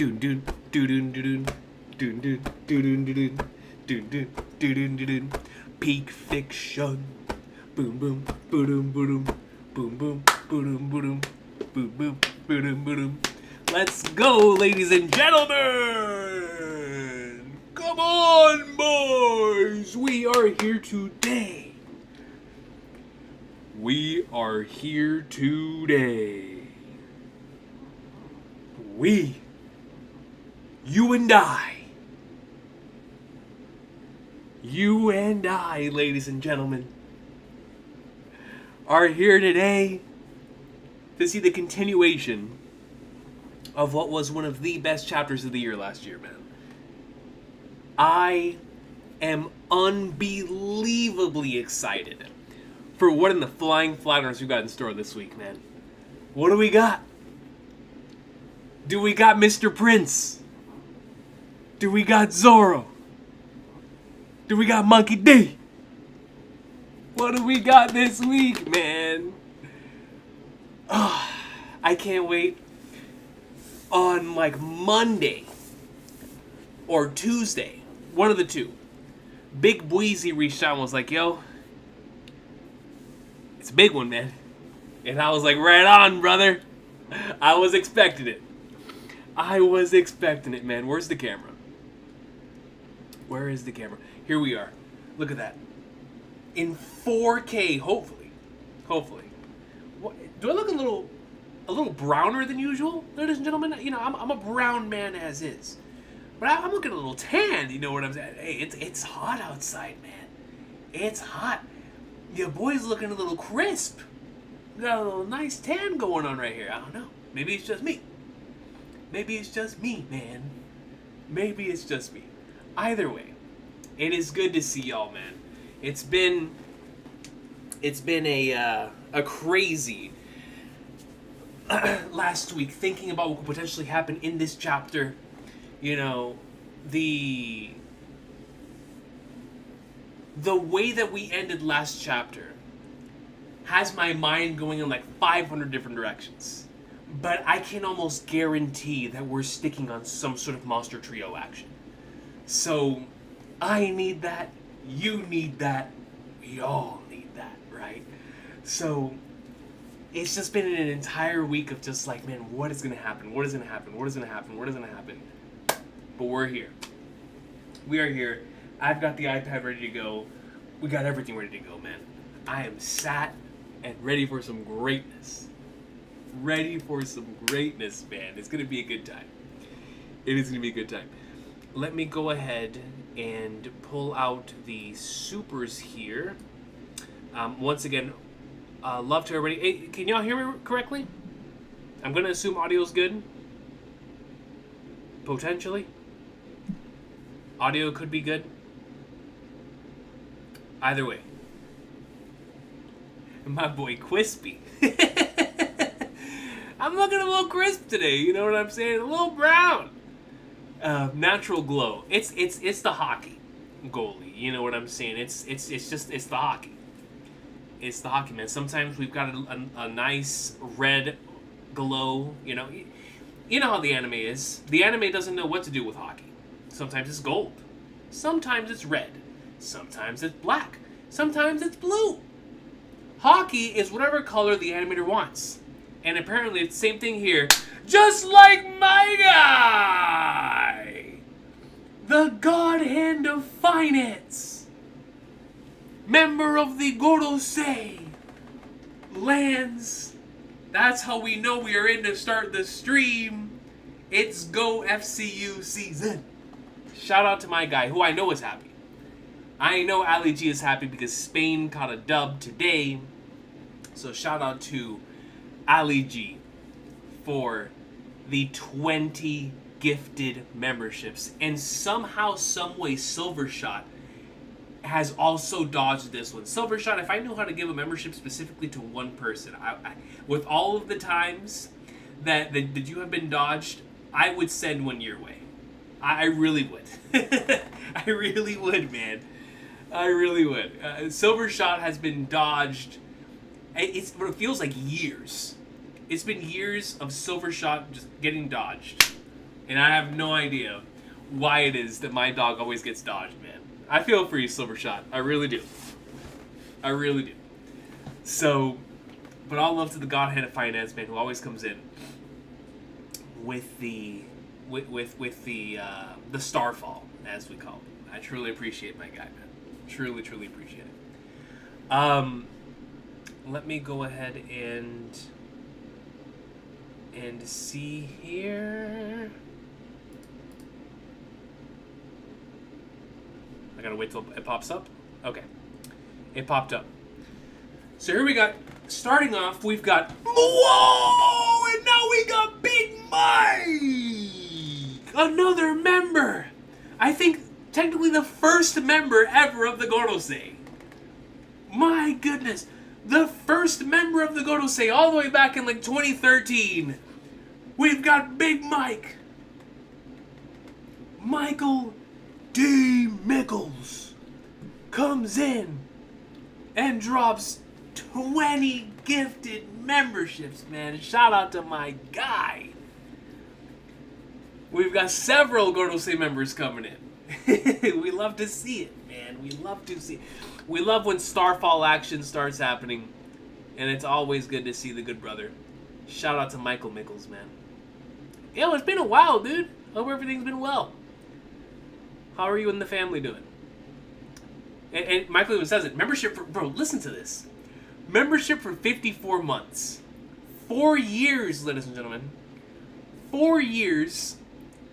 Doon doon doon doon doon doon doon doon doon doon doon doon doon doon. Peak fiction. Boom boom boom boom boom boom boom boom boom boom boom boom. Let's go, ladies and gentlemen. Come on, boys. We are here today. We are here today. We, you and I, ladies and gentlemen, are here today to see the continuation of what was one of the best chapters of the year last year, man. I am unbelievably excited for what in the flying flatters we got in store this week, man. What do we got? Do we got Mr. Prince? Do we got Zorro? Do we got Monkey D? What do we got this week, man? Oh, I can't wait. On like Monday or Tuesday, one of the two, Big Bweezy reached out and was like, yo, it's a big one, man. And I was like, right on, brother. I was expecting it. Man. Where's the camera? Where is the camera? Here we are. Look at that. In 4K, hopefully. What, do I look a little browner than usual, ladies and gentlemen? You know, I'm a brown man as is. But I'm looking a little tan, you know what I'm saying? Hey, it's hot outside, man. It's hot. Your boy's looking a little crisp. Got a little nice tan going on right here. I don't know. Maybe it's just me. Maybe it's just me, man. Maybe it's just me. Either way, it is good to see y'all, man. It's been a crazy last week thinking about what could potentially happen in this chapter. You know, the way that we ended last chapter has my mind going in like 500 different directions. But I can almost guarantee that we're sticking on some sort of monster trio action. So, I need that, you need that, we all need that, right? So, it's just been an entire week of just like, man, what is going to happen? What is going to happen? What is going to happen? What is going to happen? But we're here. We are here. I've got the iPad ready to go. We got everything ready to go, man. I am sat and ready for some greatness. Ready for some greatness, man. It's going to be a good time. It is going to be a good time. Let me go ahead and pull out the supers here. Once again, love to everybody. Hey, can y'all hear me correctly? I'm going to assume audio's good. Potentially. Audio could be good. Either way. My boy Quispy. I'm looking a little crisp today, you know what I'm saying? A little brown. Natural glow. It's the hockey goalie, you know what I'm saying? It's the hockey. It's the hockey, man. Sometimes we've got a nice red glow, you know. You know how the anime is. The anime doesn't know what to do with hockey. Sometimes it's gold. Sometimes it's red. Sometimes it's black. Sometimes it's blue. Hockey is whatever color the animator wants. And apparently it's the same thing here. Just like my guy! The God Hand of Finance! Member of the Gorosei lands. That's how we know we are in to start the stream. It's Go FCU season. Shout out to my guy, who I know is happy. I know Ali G is happy because Spain caught a dub today. So shout out to Ali G for the 20 gifted memberships. And somehow, someway, Silvershot has also dodged this one. Silvershot, if I knew how to give a membership specifically to one person, I with all of the times that you have been dodged, I would send one your way. I really would. I really would, man. I really would. Silvershot has been dodged. It feels like years. It's been years of Silvershot just getting dodged. And I have no idea why it is that my dog always gets dodged, man. I feel for you, Silvershot. I really do. I really do. So, but all love to the Godhead of Finance, man, who always comes in with the the starfall, as we call it. I truly appreciate my guy, man. Truly appreciate it. Let me go ahead and see here. I gotta wait till it pops up. Okay, it popped up. So here we got. Starting off, we've got whoa, and now we got Big Mike, another member. I think technically the first member ever of the Gorosei. My goodness, the first member of the Gorosei, all the way back in like 2013. We've got Big Mike, Michael D. Mickles, comes in and drops 20 gifted memberships, man. Shout out to my guy. We've got several Gorosei members coming in. We love to see it, man. We love to see it. We love when Starfall action starts happening, and it's always good to see the good brother. Shout out to Michael Mickles, man. Yo, it's been a while, dude. Hope everything's been well. How are you and the family doing? And Michael even says it. Membership for... Bro, listen to this. Membership for 54 months. 4 years, ladies and gentlemen. 4 years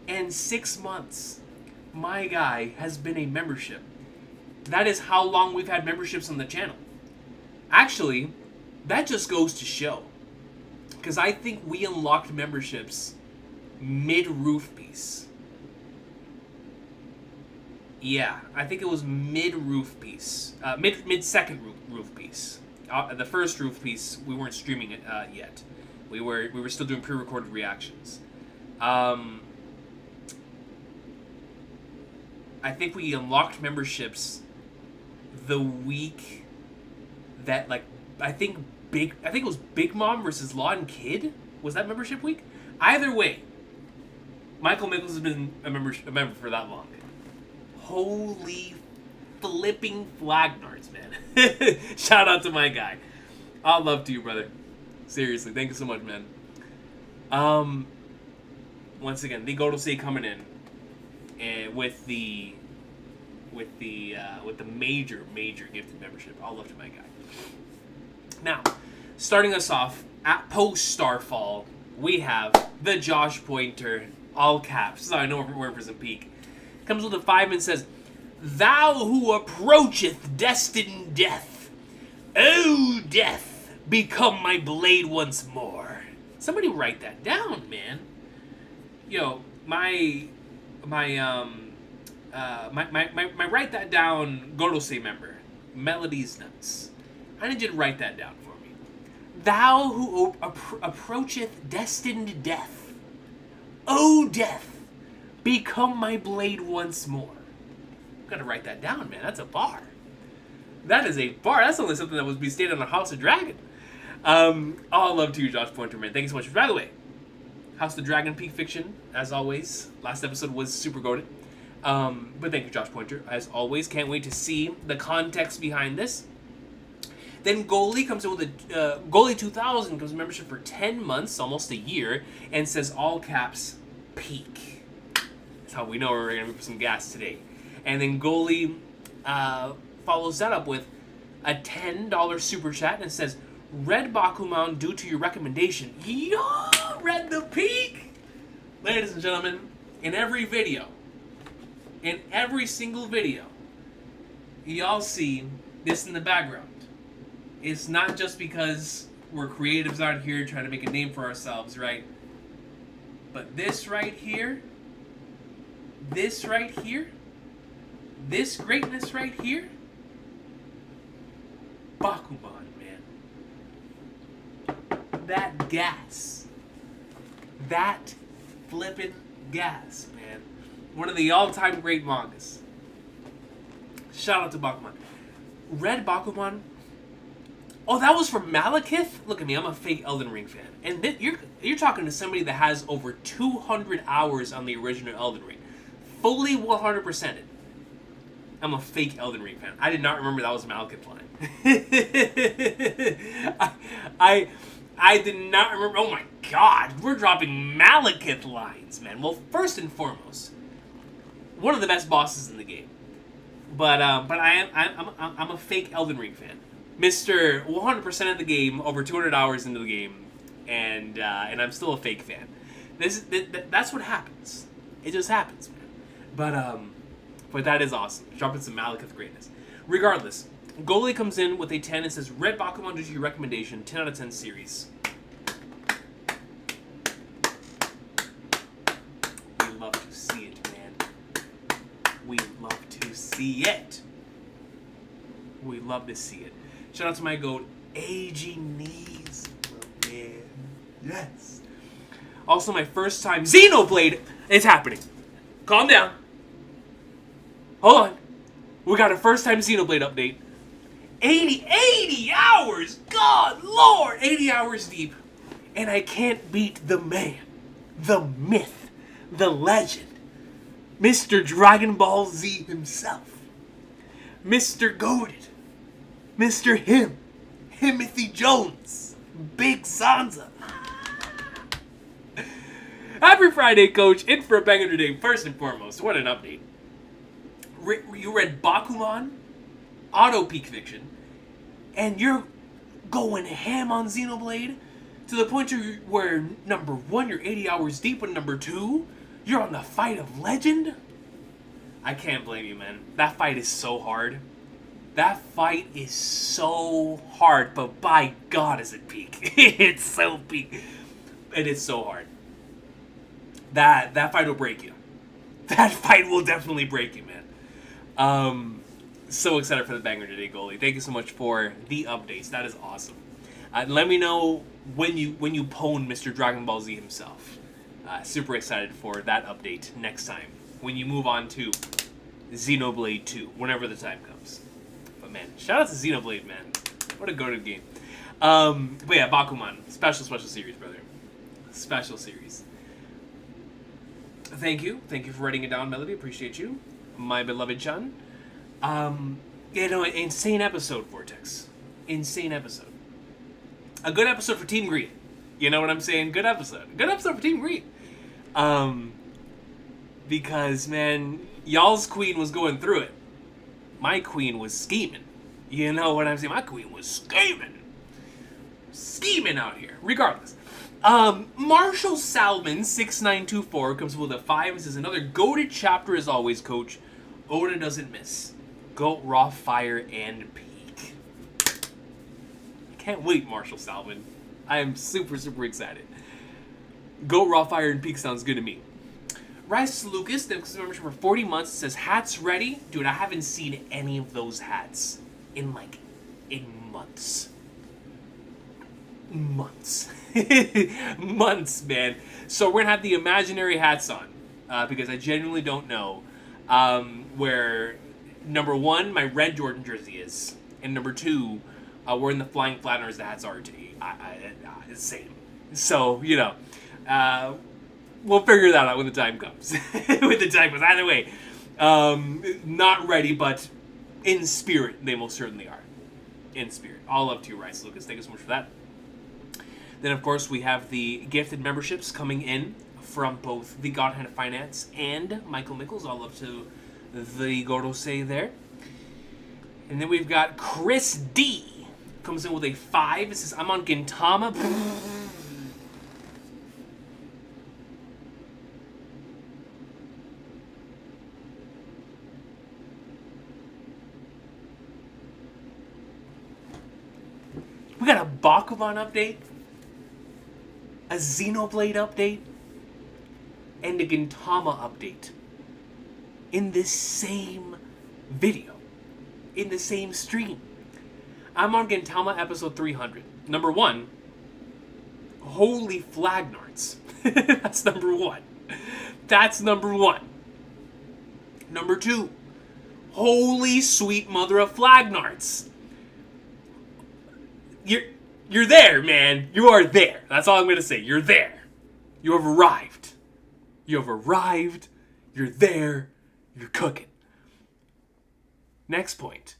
and 6 months. My guy has been a membership. That is how long we've had memberships on the channel. Actually, that just goes to show. Because I think we unlocked memberships mid-roof piece. Yeah, I think it was mid-roof piece. Mid-second roof piece. The first roof piece, we weren't streaming it yet. We were still doing pre-recorded reactions. I think we unlocked memberships the week that, like, I think it was Big Mom versus Law and Kid. Was that membership week? Either way, Michael Mickles has been a member for that long. Holy flipping flagnards, man. Shout out to my guy. All love to you, brother. Seriously, thank you so much, man. Once again, the Gorosei coming in with the major gifted membership. All love to my guy. Now, starting us off at post Starfall, we have the Josh Pointer, all caps. So I know where for some peak. Comes with a 5 and says, "Thou who approacheth destined death, O death, become my blade once more." Somebody write that down, man. Yo, my write that down Gorosei member, Melody's Nuts. I need you to write that down for me. Thou who approacheth destined death, O death, become my blade once more. Gotta write that down, man. That's a bar. That is a bar. That's only something that would be stated on a House of Dragon. All love to you, Josh Pointer, man. Thank you so much. By the way, House of Dragon Peak Fiction, as always. Last episode was super goated. But thank you, Josh Pointer. As always, can't wait to see the context behind this. Then Goalie comes in with a Goalie 2000 comes with membership for 10 months, almost a year, and says all caps peak. That's how we know we're gonna put some gas today. And then Goalie follows that up with a $10 super chat and says, "Red Bakuman due to your recommendation." Yo, Red the Peak! Ladies and gentlemen, in every video, in every single video, y'all see this in the background. It's not just because we're creatives out here trying to make a name for ourselves, right? But this right here, this greatness right here, Bakuman, man. That gas. That flippin' gas, man. One of the all-time great mangas. Shout out to Bakuman. Red Bakuman Oh, that was from Malekith? Look at me, I'm a fake Elden Ring fan. And you're talking to somebody that has over 200 hours on the original Elden Ring. Fully 100%ed. I'm a fake Elden Ring fan. I did not remember that was a Malekith line. I did not remember. Oh my god, we're dropping Malekith lines, man. Well, first and foremost, one of the best bosses in the game. But I'm a fake Elden Ring fan. Mr. 100% of the game, over 200 hours into the game, and I'm still a fake fan. That's what happens. It just happens, man. But that is awesome. Dropping some Malekith greatness. Regardless, Goalie comes in with a 10 and says, Red Bakuman due to your recommendation, 10 out of 10 series. We love to see it, man. We love to see it. We love to see it. Shout out to my goat, aging knees. Oh, man. Yes. Also, my first time Xenoblade. It's happening. Calm down. Hold on. We got a first time Xenoblade update. 80 hours! God Lord! 80 hours deep. And I can't beat the man, the myth, the legend, Mr. Dragon Ball Z himself. Mr. Goated. Mr. Himothy Jones. Big Sansa. Happy Friday, Coach. In for a banger today. First and foremost, what an update. You read Bakuman, Auto Peak Fiction, and you're going ham on Xenoblade to the point where number 1, you're 80 hours deep, and number 2, you're on the fight of legend? I can't blame you, man. That fight is so hard. That fight is so hard, but by God is it peak. It's so peak. It is so hard. That fight will break you. That fight will definitely break you, man. So excited for the banger today, Goalie. Thank you so much for the updates. That is awesome. Let me know when you pwn Mr. Dragon Ball Z himself. Super excited for that update next time when you move on to Xenoblade 2, whenever the time comes. But man, shout out to Xenoblade, man. What a goated game. But yeah, Bakuman, special series, brother. Special series. Thank you for writing it down, Melody. Appreciate you, my beloved Chun. Insane episode, Vortex. Insane episode. A good episode for Team Green. You know what I'm saying? Good episode. Good episode for Team Green. Because, man, y'all's queen was going through it. My queen was scheming. You know what I'm saying? My queen was scheming. Scheming out here. Regardless. Marshall Salmon 6924 comes with a 5 and says, another goated chapter as always, Coach. Oda doesn't miss. Goat, Raw, Fire, and Peak. I can't wait, Marshall Salmon. I am super excited. Goat, Raw, Fire, and Peak sounds good to me. Rice Lucas, thanks for membership for 40 months, says, hats ready? Dude, I haven't seen any of those hats in months. Months, man. So we're gonna have the imaginary hats on, because I genuinely don't know where number 1 my red Jordan jersey is, and number 2 where in the Flying Flatliners the hats are today. It's the same. So we'll figure that out when the time comes. Either way, not ready, but in spirit they most certainly are. In spirit. All love to you, Rice Lucas. Thank you so much for that. Then, of course, we have the gifted memberships coming in from both the Godhand of Finance and Michael Mickles. All up to the Gorosei there. And then we've got Chris D. Comes in with a 5. It says, I'm on Gintama. We got a Bakuman update, a Xenoblade update, and a Gintama update in this same video, in the same stream. I'm on Gintama episode 300. Number 1, holy flagnards. That's number 1. That's number 1. Number 2, holy sweet mother of flagnards. you're there, man. You are there. That's all I'm gonna say. You're there. You have arrived. You have arrived. You're there. You're cooking. Next point.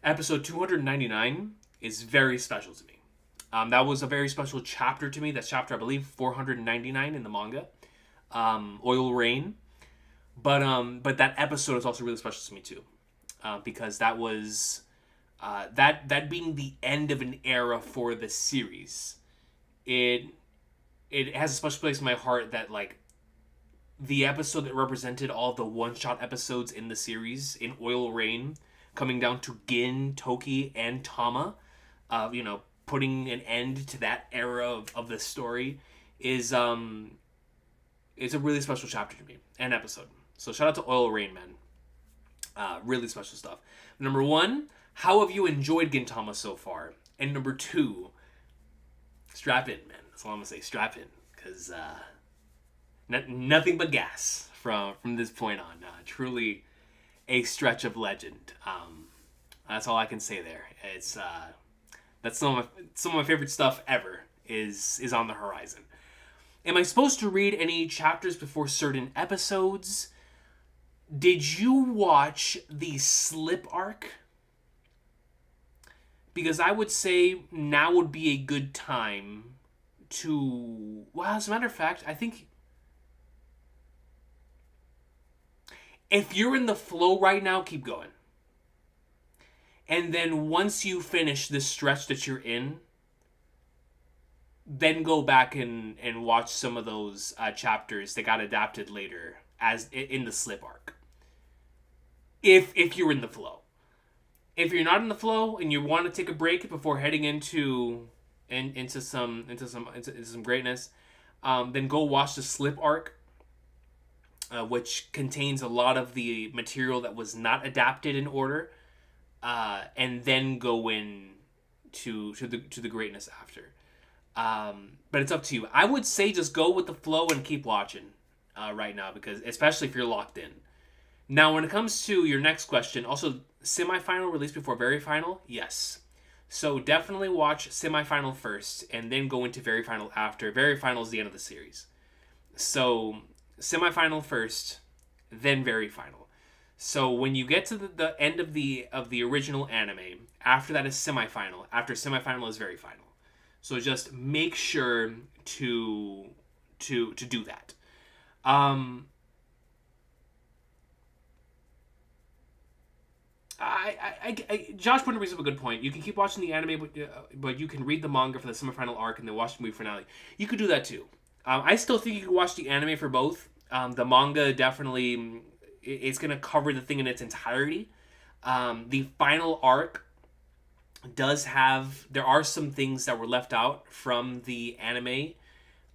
Episode 299 is very special to me. That was a very special chapter to me. That's chapter, I believe, 499 in the manga. Oil Rain. But that episode is also really special to me too. Because that was that being the end of an era for the series. It has a special place in my heart that, like, the episode that represented all the one-shot episodes in the series, in Oil Rain, coming down to Gin, Toki, and Tama, putting an end to that era of the story, is a really special chapter to me, and episode. So shout out to Oil Rain, man. Really special stuff. Number 1, how have you enjoyed Gintama so far? And number 2, strap in, man. That's all I'm gonna say. Strap in, because nothing but gas from this point on. Truly a stretch of legend. That's all I can say there. It's that's some of my favorite stuff ever is on the horizon. Am I supposed to read any chapters before certain episodes? Did you watch the Slip arc? Because I would say now would be a good time to... Well, as a matter of fact, I think... If you're in the flow right now, keep going. And then once you finish this stretch that you're in, then go back and watch some of those chapters that got adapted later as in the Slip arc. If you're in the flow. If you're not in the flow and you want to take a break before heading into some greatness, then go watch the Slip arc, which contains a lot of the material that was not adapted in order, and then go in to the greatness after. But it's up to you. I would say just go with the flow and keep watching right now, because especially if you're locked in. Now, when it comes to your next question, also semi-final release before very final, yes. So definitely watch semi-final first, and then go into very final after. Very final is the end of the series. So semi-final first, then very final. So when you get to the end of the original anime, after that is semi-final. After semi-final is very final. So just make sure to do that. Josh Pointer brings up a good point. You can keep watching the anime, but you can read the manga for the semifinal arc and then watch the movie finale. You could do that too. I still think you can watch the anime for both. The manga definitely it's going to cover the thing in its entirety. The final arc does have... There are some things that were left out from the anime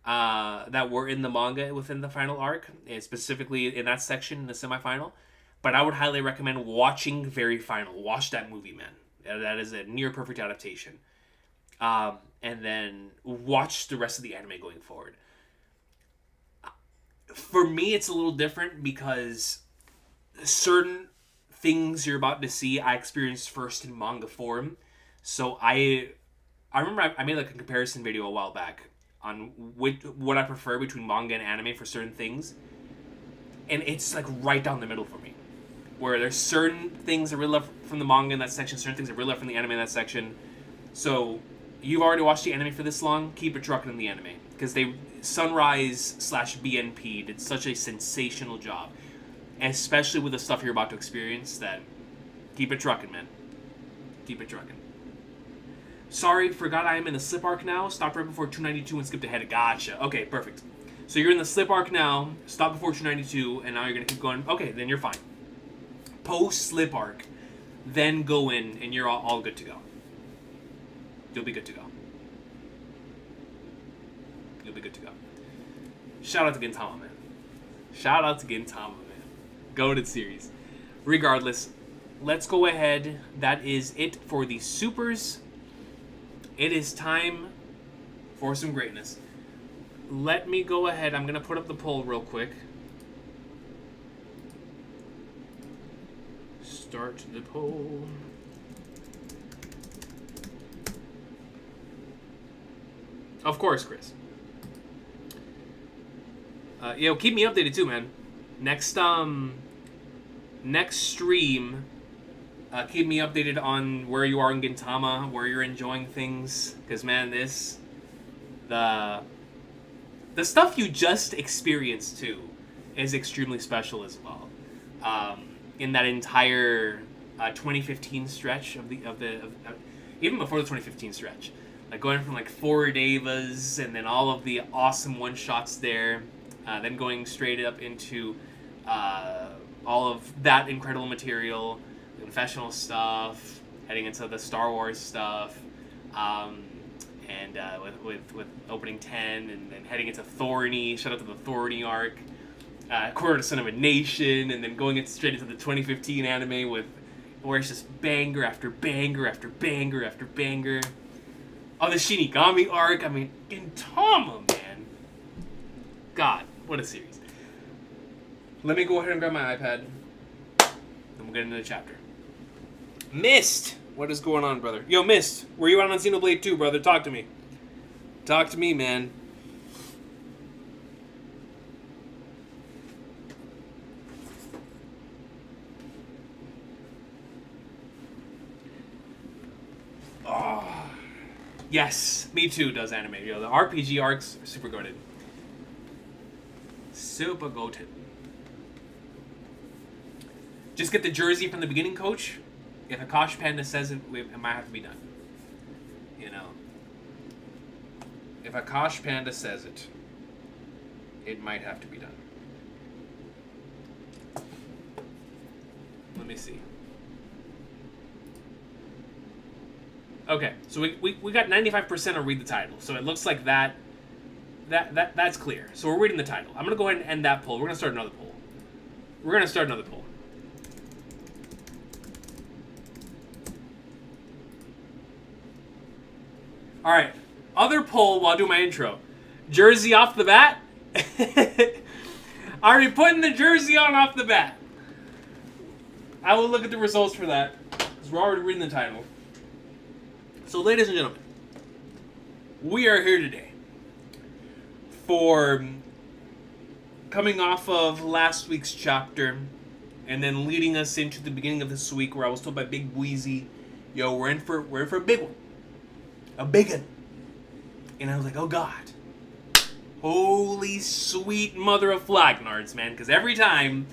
that were in the manga within the final arc, and specifically in that section in the semifinal. But I would highly recommend watching Very Final. Watch that movie, man. That is a near perfect adaptation. And then watch the rest of the anime going forward. For me, it's a little different because certain things you're about to see, I experienced first in manga form. So I remember I made like a comparison video a while back on what I prefer between manga and anime for certain things. And it's like right down the middle for me. Where there's certain things I really love from the manga in that section, certain things I really love from the anime in that section. So, you've already watched the anime for this long, keep it trucking in the anime. Because Sunrise/BNP did such a sensational job. And especially with the stuff you're about to experience, that keep it trucking, man. Keep it trucking. Sorry, forgot I am in the Slip arc now. Stopped right before 292 and skipped ahead. Gotcha. Okay, perfect. So you're in the Slip arc now, stop before 292, and now you're going to keep going. Okay, then you're fine. Post-Slip arc, then go in, and you're all good to go. You'll be good to go. You'll be good to go. Shout out to Gintama, man. Shout out to Gintama, man. Goated series. Regardless, let's go ahead. That is it for the supers. It is time for some greatness. Let me go ahead. I'm going to put up the poll real quick. Start the poll. Of course, Chris. Keep me updated too, man. Next stream, keep me updated on where you are in Gintama, where you're enjoying things. Because, man, the stuff you just experienced, too, is extremely special as well. In that entire 2015 stretch of even before the 2015 stretch, like going from like 4 Devas and then all of the awesome one-shots there, then going straight up into all of that incredible material, the confessional stuff, heading into the Star Wars stuff, and with opening 10, and then heading into Thorny, shout out to the Thorny arc, Quarter to Son of a Nation, and then going straight into the 2015 anime where it's just banger after banger after banger after banger. Oh, the Shinigami arc, I mean, Gintama, man. God, what a series. Let me go ahead and grab my iPad, then we'll get into the chapter. Mist! What is going on, brother? Yo, Mist, were you out on Xenoblade 2, brother? Talk to me. Talk to me, man. Oh, yes, me too does anime. Yo, the RPG arcs are super goated. Super goated. Just get the jersey from the beginning, coach. If Akash Panda says it, it might have to be done. You know. If Akash Panda says it, it might have to be done. Let me see. Okay, so we got 95% of read the title, so it looks like that's clear. So we're reading the title. I'm gonna go ahead and end that poll. We're gonna start another poll. All right, other poll while I do my intro. Jersey off the bat. Are we putting the jersey on off the bat? I will look at the results for that because we're already reading the title. So, ladies and gentlemen, we are here today for coming off of last week's chapter and then leading us into the beginning of this week where I was told by Big Wheezy, yo, we're in for a big one. A big one. And I was like, oh God. Holy sweet mother of Flagnards, man. Because every time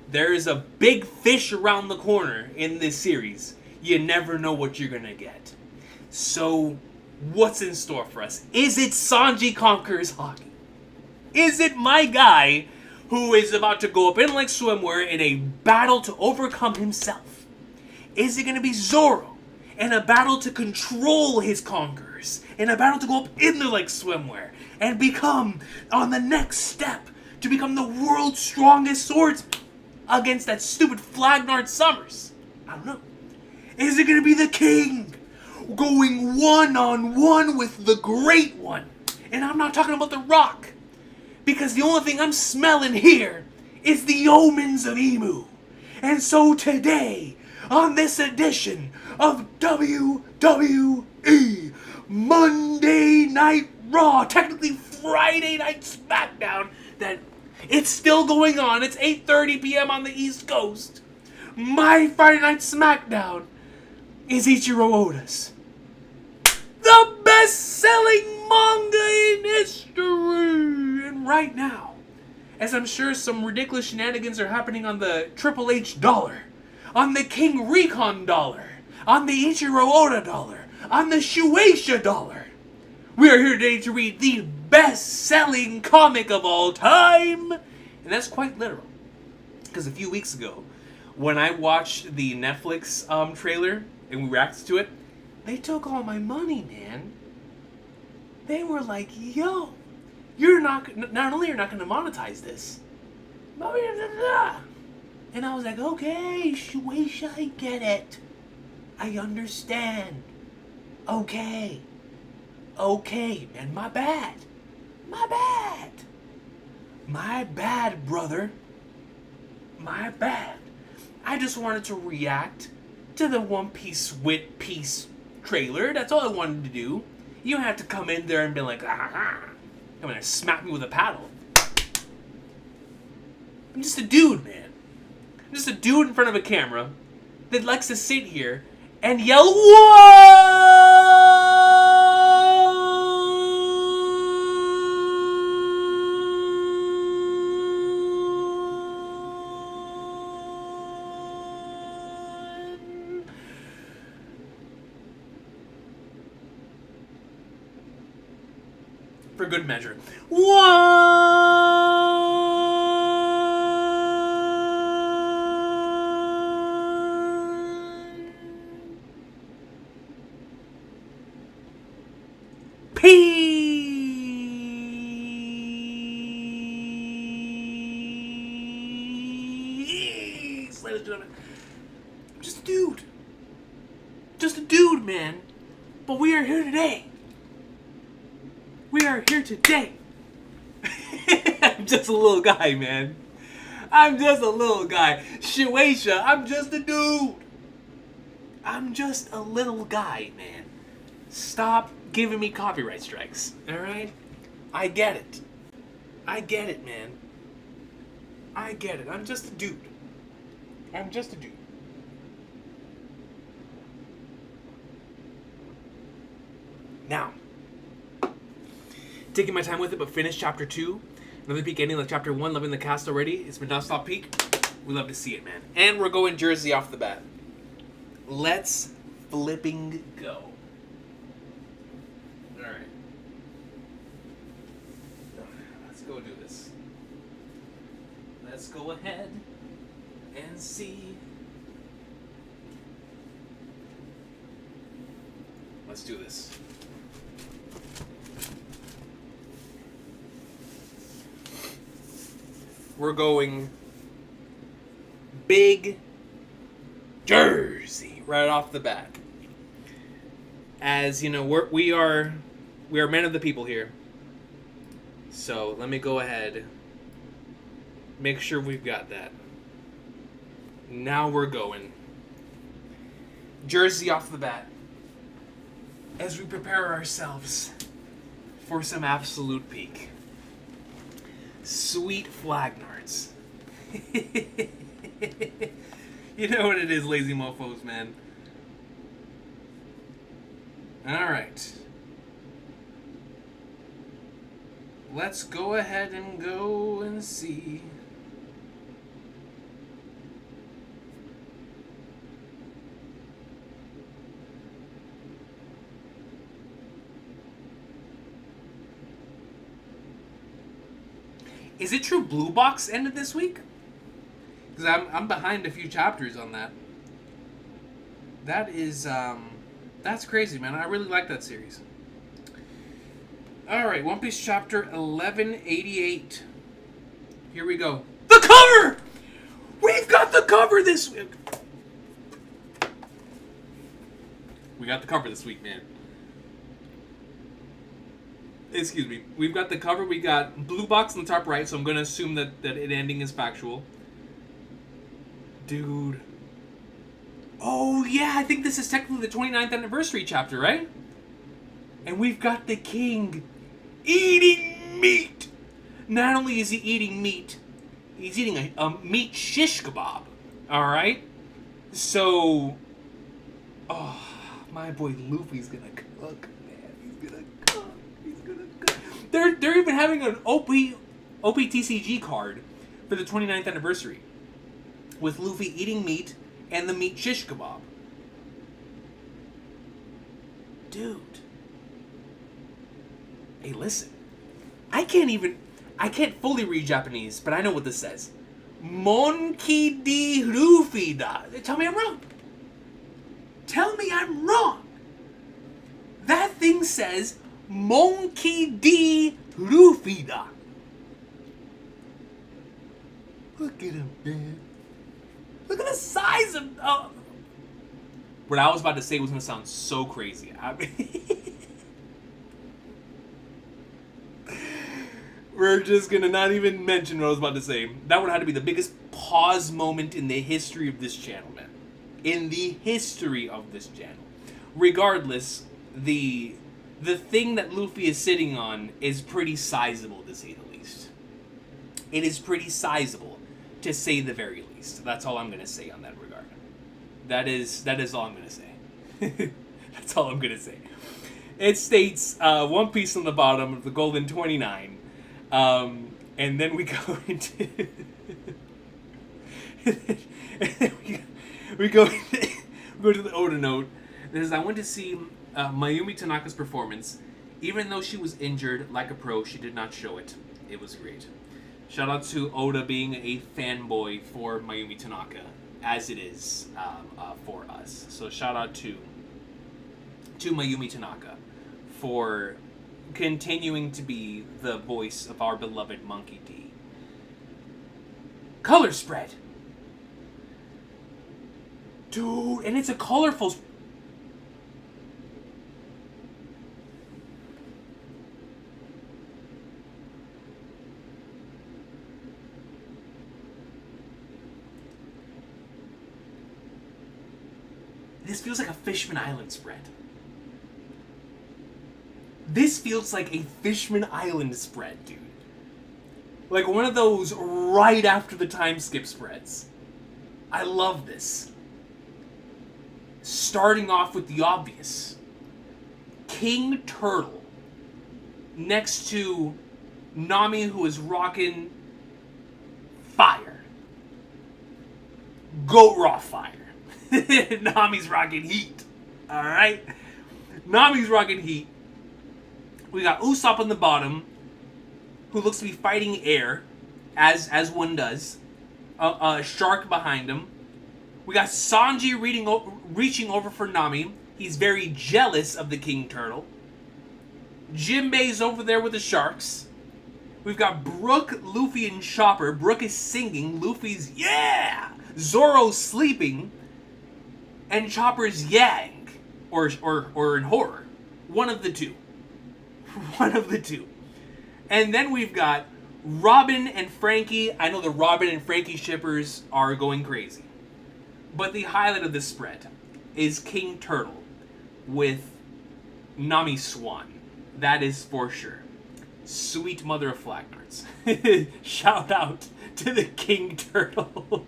there is a big fish around the corner in this series, you never know what you're going to get. So, what's in store for us? Is it Sanji conquers Haki? Is it my guy who is about to go up in like swimwear in a battle to overcome himself? Is it going to be Zoro in a battle to control his conquerors? In a battle to go up in the like swimwear and become on the next step to become the world's strongest swordsman against that stupid Flagnard Summers? I don't know. Is it going to be the king going one-on-one with the Great One? And I'm not talking about The Rock, because the only thing I'm smelling here is the omens of Emu. And so today, on this edition of WWE Monday Night Raw, technically Friday Night SmackDown, that it's still going on, it's 8:30 p.m. on the East Coast, my Friday Night SmackDown is Ichiro Oda's the best-selling manga in history. And right now, as I'm sure some ridiculous shenanigans are happening on the Triple H dollar, on the King Recon dollar, on the Ichiro Oda dollar, on the Shueisha dollar, we are here today to read the best-selling comic of all time. And that's quite literal. Because a few weeks ago, when I watched the Netflix trailer and we reacted to it, they took all my money, man. They were like, yo, not only you're not going to monetize this, but and I was like, okay, Shueisha, I get it. I understand. Okay, man, my bad, brother. My bad. I just wanted to react to the One Piece Wit Piece trailer. That's all I wanted to do. You don't have to come in there and be like, ah, come in there, smack me with a paddle. I'm just a dude, man. I'm just a dude in front of a camera that likes to sit here and yell, for good measure. Peace, ladies and gentlemen. I'm just a dude. Just a dude, man. But we are here today. We are here today. I'm just a little guy, man. I'm just a little guy. Shueisha, I'm just a dude. I'm just a little guy, man. Stop giving me copyright strikes, alright? I get it. I get it, man. I get it. I'm just a dude. I'm just a dude. Now, taking my time with it, but finished chapter 2. Another peak ending like chapter 1, loving the cast already. It's been non-stop peak. We love to see it, man. And we're going Jersey off the bat. Let's flipping go. Alright. Let's go do this. Let's go ahead and see. Let's do this. We're going big Jersey right off the bat. As you know, we are men of the people here. So let me go ahead, make sure we've got that. Now we're going Jersey off the bat. As we prepare ourselves for some absolute peak. Sweet Flagnards. You know what it is, lazy mofos, man. Alright. Let's go ahead and go and see. Is it true Blue Box ended this week? Because I'm behind a few chapters on that. That is, that's crazy, man. I really like that series. Alright, One Piece chapter 1188. Here we go. The cover! We've got the cover this week! We got the cover this week, man. Excuse me. We've got the cover. We got Blue Box on the top right, so I'm going to assume that it ending is factual. Dude. Oh, yeah. I think this is technically the 29th anniversary chapter, right? And we've got the king eating meat. Not only is he eating meat, he's eating a meat shish kebab. All right? So, oh, my boy Luffy's going to cook, man. He's going to cook. They're even having an OPTCG card for the 29th anniversary with Luffy eating meat and the meat shish kebab. Dude. Hey, listen. I can't fully read Japanese, but I know what this says. Monkey D. Luffy da. Tell me I'm wrong. Tell me I'm wrong. That thing says Monkey D. Luffy da. Look at him, man. Look at the size of... what I was about to say was going to sound so crazy. We're just going to not even mention what I was about to say. That would have to be the biggest pause moment in the history of this channel, man. In the history of this channel. Regardless, the the thing that Luffy is sitting on is pretty sizable, to say the least. It is pretty sizable, to say the very least. That's all I'm going to say on that regard. That is all I'm going to say. That's all I'm going to say. It states One Piece on the bottom of the Golden 29. And then we go into... we go to the Oda note. It says, I went to see Mayumi Tanaka's performance. Even though she was injured, like a pro, she did not show it. It was great. Shout out to Oda being a fanboy for Mayumi Tanaka, as it is for us. So shout out to Mayumi Tanaka for continuing to be the voice of our beloved Monkey D. Color spread. Dude, and it's a colorful... This feels like a Fishman Island spread. This feels like a Fishman Island spread, dude. Like one of those right after the time skip spreads. I love this. Starting off with the obvious. King Turtle. Next to Nami, who is rocking fire. Goat Raw fire. Nami's rocking heat. Alright? Nami's rocking heat. We got Usopp on the bottom, who looks to be fighting air, as one does. Shark behind him. We got Sanji reaching over for Nami. He's very jealous of the King Turtle. Jinbei's over there with the sharks. We've got Brook, Luffy, and Chopper. Brook is singing. Luffy's yeah! Zoro's sleeping. And Chopper's yang. Or in horror. One of the two. One of the two. And then we've got Robin and Frankie. I know the Robin and Frankie shippers are going crazy. But the highlight of this spread is King Turtle with Nami Swan. That is for sure. Sweet mother of Flagnards. Shout out to the King Turtle.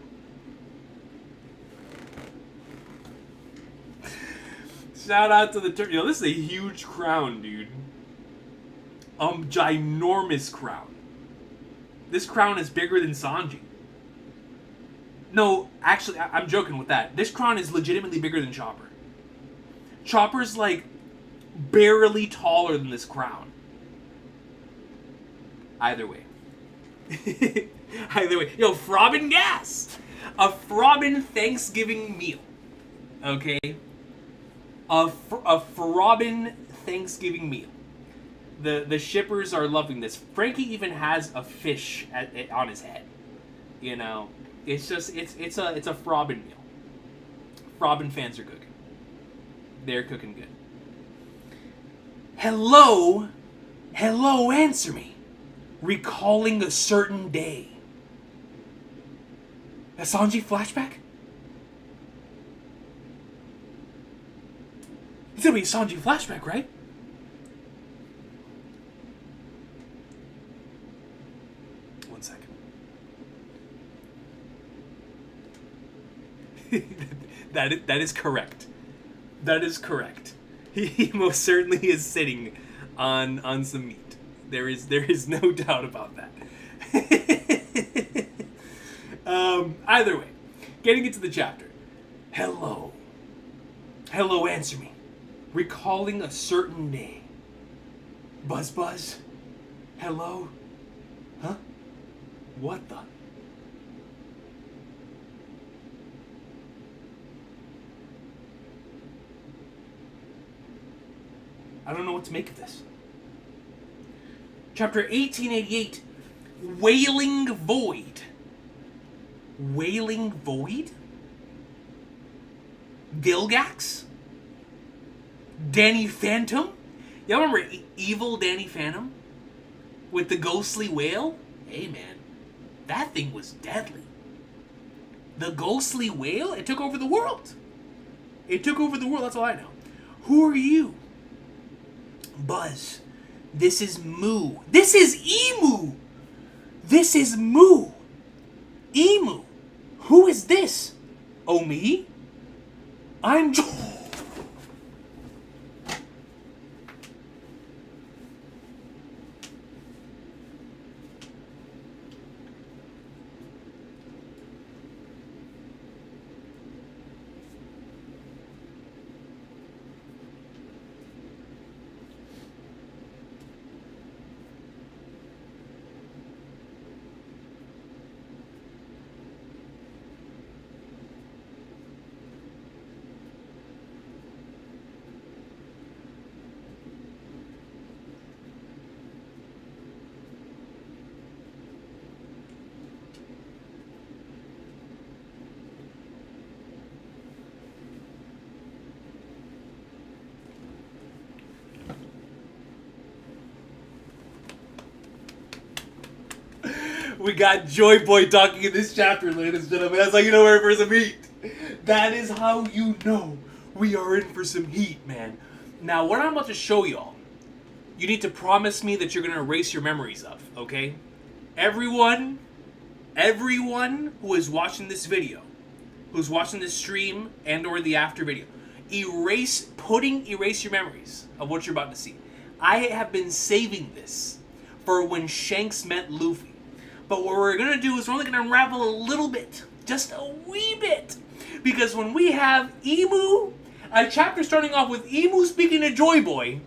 Shout out to the turtle. Yo, this is a huge crown, dude. Ginormous crown. This crown is bigger than Sanji. No, actually, I'm joking with that. This crown is legitimately bigger than Chopper. Chopper's, like, barely taller than this crown. Either way. Either way. Yo, Frobin gas! A Frobin Thanksgiving meal. Okay? A Frobin Thanksgiving meal. The shippers are loving this. Frankie even has a fish on his head. You know? It's just, it's a Frobin meal. Frobin fans are cooking. They're cooking good. Hello, answer me. Recalling a certain day. A Sanji flashback? It's gonna be a Sanji flashback, right? One second. That is correct. That is correct. He most certainly is sitting on some meat. There is no doubt about that. Either way, getting into the chapter. Hello, answer me. Recalling a certain day. Buzz. Hello? Huh? What the? I don't know what to make of this. Chapter 1888, Wailing Void. Wailing Void? Gilgax? Danny Phantom? Y'all remember evil Danny Phantom? With the ghostly whale? Hey man, that thing was deadly. The ghostly whale? It took over the world. It took over the world, that's all I know. Who are you? Buzz, this is Moo. This is Emu. This is Moo. Emu. Who is this? Oh, me? I'm We got Joy Boy talking in this chapter, ladies and gentlemen. That's how you know we're in for some heat. That is how you know we are in for some heat, man. Now, what I'm about to show y'all, you need to promise me that you're going to erase your memories of, okay? Everyone who is watching this video, who's watching this stream and or the after video, erase your memories of what you're about to see. I have been saving this for when Shanks met Luffy. But what we're going to do is we're only going to unravel a little bit. Just a wee bit. Because when we have Emu, a chapter starting off with Emu speaking to Joy Boy.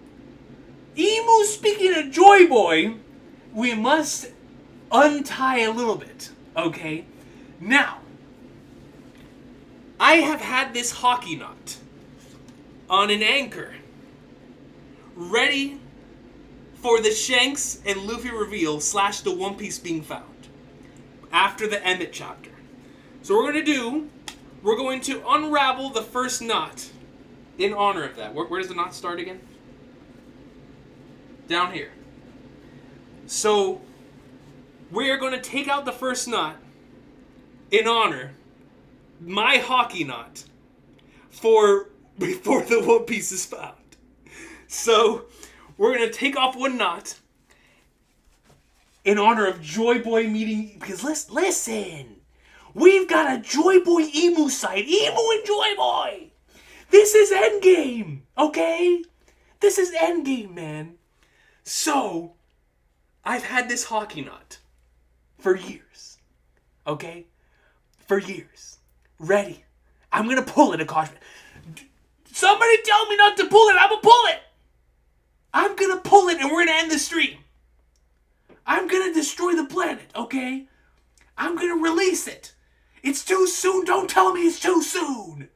Emu speaking to Joy Boy, we must untie a little bit. Okay? Now, I have had this hockey knot on an anchor, ready for the Shanks and Luffy reveal / the One Piece being found after the Emmett chapter. So what we're going to unravel the first knot in honor of that. Where does the knot start again? Down here. So we are going to take out the first knot in honor, my hockey knot, for before the One Piece is found. So we're going to take off one knot in honor of Joy Boy meeting... Because listen! We've got a Joy Boy Emu site. Emu and Joy Boy! This is Endgame, okay? This is Endgame, man. So, I've had this hockey knot for years, okay? For years. Ready. I'm going to pull it, Akash. Somebody tell me not to pull it. I'm going to pull it. I'm going to pull it and we're going to end the stream. I'm going to destroy the planet, okay? I'm going to release it. It's too soon. Don't tell me it's too soon.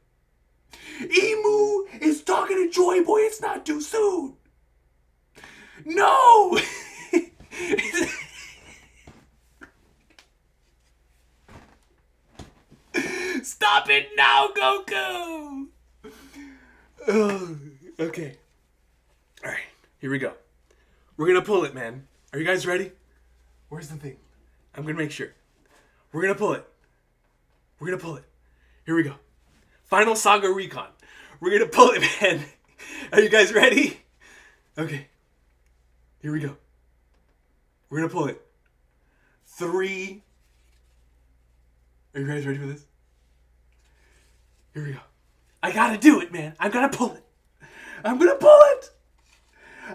Emu is talking to Joy Boy. It's not too soon. No! Stop it now, Goku! Okay. Alright, here we go. We're gonna pull it, man. Are you guys ready? Where's the thing? I'm gonna make sure. We're gonna pull it. We're gonna pull it. Here we go. Final Saga Recon. We're gonna pull it, man. Are you guys ready? Okay. Here we go. We're gonna pull it. 3. Are you guys ready for this? Here we go. I gotta do it, man. I'm gonna pull it. I'm gonna pull it.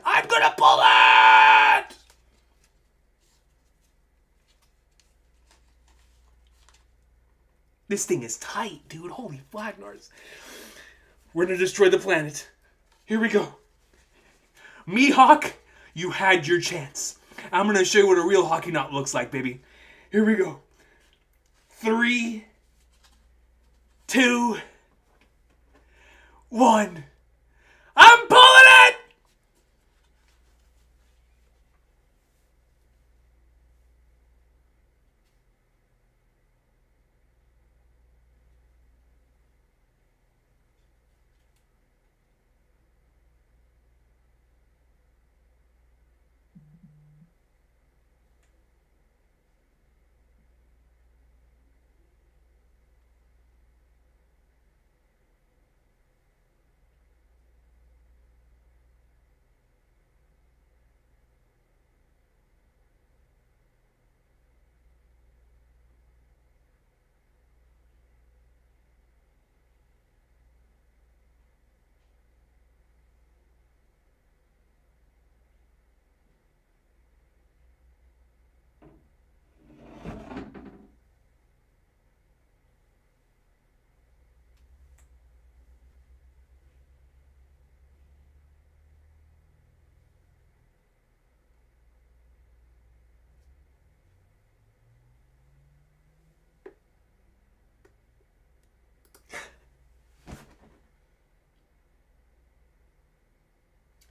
I'm gonna pull it! This thing is tight, dude. Holy Flagnars. We're gonna destroy the planet. Here we go. Mihawk, you had your chance. I'm gonna show you what a real hockey knot looks like, baby. Here we go. 3, 2, 1. I'm pulling it!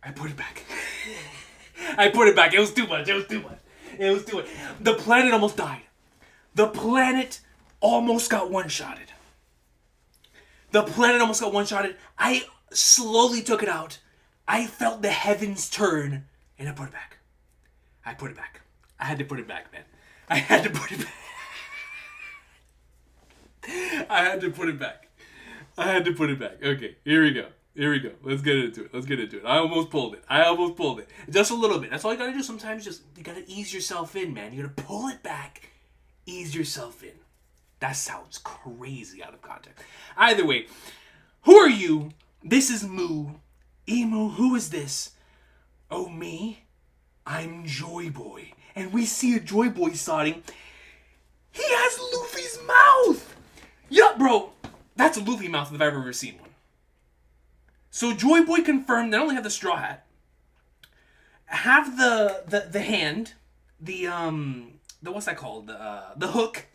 I put it back. I put it back. It was too much. It was too much. It was too much. The planet almost died. The planet almost got one-shotted. The planet almost got one-shotted. I slowly took it out. I felt the heavens turn, and I put it back. I put it back. I had to put it back, man. I had to put it back. I had to put it back. I had to put it back. Okay, here we go. Here we go. Let's get into it. Let's get into it. I almost pulled it. Just a little bit. That's all you gotta do sometimes. Just, you gotta ease yourself in, man. You gotta pull it back. Ease yourself in. That sounds crazy out of context. Either way, who are you? This is Moo. Emu, who is this? Oh, me? I'm Joy Boy. And we see a Joy Boy starting. He has Luffy's mouth! Yup, bro. That's a Luffy mouth if I've ever seen one. So Joy Boy confirmed they only have the straw hat. Have the hand. The what's that called? The hook.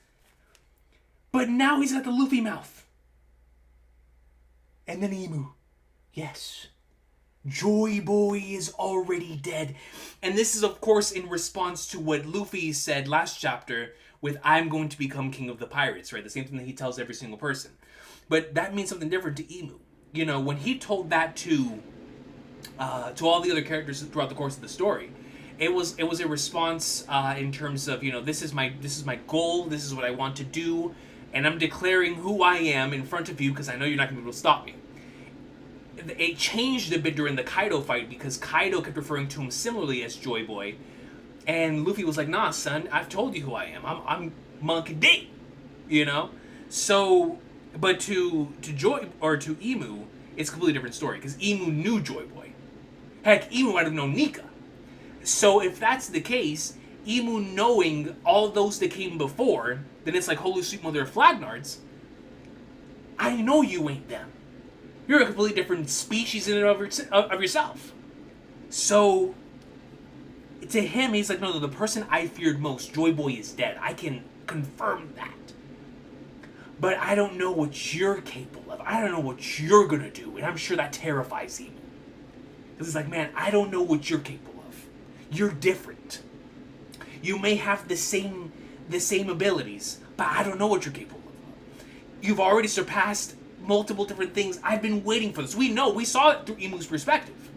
But now he's got the Luffy mouth. And then Emu. Yes. Joy Boy is already dead. And this is, of course, in response to what Luffy said last chapter with, I'm going to become king of the pirates, right? The same thing that he tells every single person. But that means something different to Emu. You know, when he told that to all the other characters throughout the course of the story, it was a response in terms of, you know, this is my goal, this is what I want to do, and I'm declaring who I am in front of you because I know you're not going to be able to stop me. It changed a bit during the Kaido fight because Kaido kept referring to him similarly as Joy Boy, and Luffy was like, nah, son, I've told you who I am. I'm Monkey D, you know? So, but to Joy, or to Emu, it's a completely different story because Emu knew Joy Boy. Heck, Emu might have known Nika. So if that's the case, Emu knowing all those that came before, then it's like, holy sweet mother of Flagnards, I know you ain't them. You're a completely different species in and of yourself. So, to him, he's like, no, the person I feared most, Joy Boy, is dead. I can confirm that. But I don't know what you're capable of. I don't know what you're gonna do. And I'm sure that terrifies him. Because it's like, man, I don't know what you're capable of. You're different. You may have the same abilities, but I don't know what you're capable of. You've already surpassed multiple different things. I've been waiting for this. We saw it through Emu's perspective.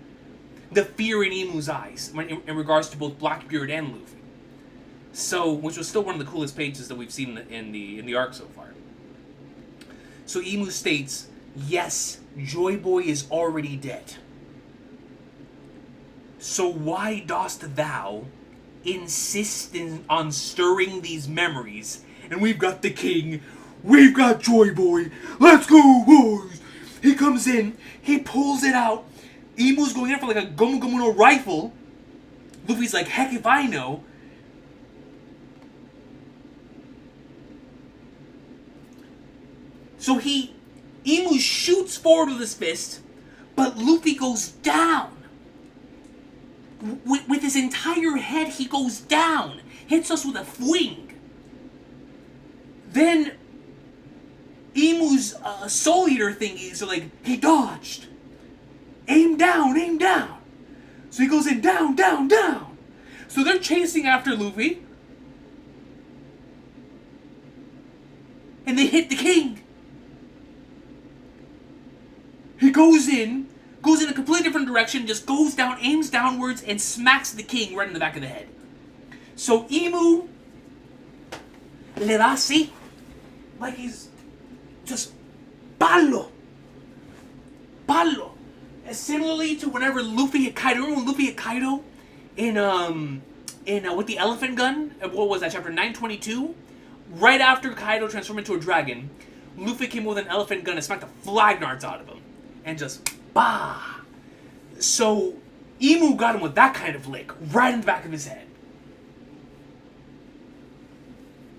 The fear in Emu's eyes in regards to both Blackbeard and Luffy. So, which was still one of the coolest pages that we've seen in the arc so far. So Emu states, yes, Joy Boy is already dead. So why dost thou insist on stirring these memories? And we've got the king, we've got Joy Boy, let's go, boys! He comes in, he pulls it out, Emu's going in for like a Gomu Gomu no rifle. Luffy's like, heck if I know. So Emu shoots forward with his fist, but Luffy goes down. With his entire head, he goes down. Hits us with a fwing. Then Emu's Soul Eater thingies are like, he dodged. Aim down, aim down. So he goes in down, down, down. So they're chasing after Luffy. And they hit the king. He goes in a completely different direction, just goes down, aims downwards, and smacks the king right in the back of the head. So Emu le da así, like he's just palo. Similarly to whenever Luffy hit Kaido. Remember when Luffy hit Kaido in with the elephant gun? What was that, chapter 922? Right after Kaido transformed into a dragon, Luffy came with an elephant gun and smacked the flagnards out of him. And just, bah! So, Emu got him with that kind of lick, right in the back of his head.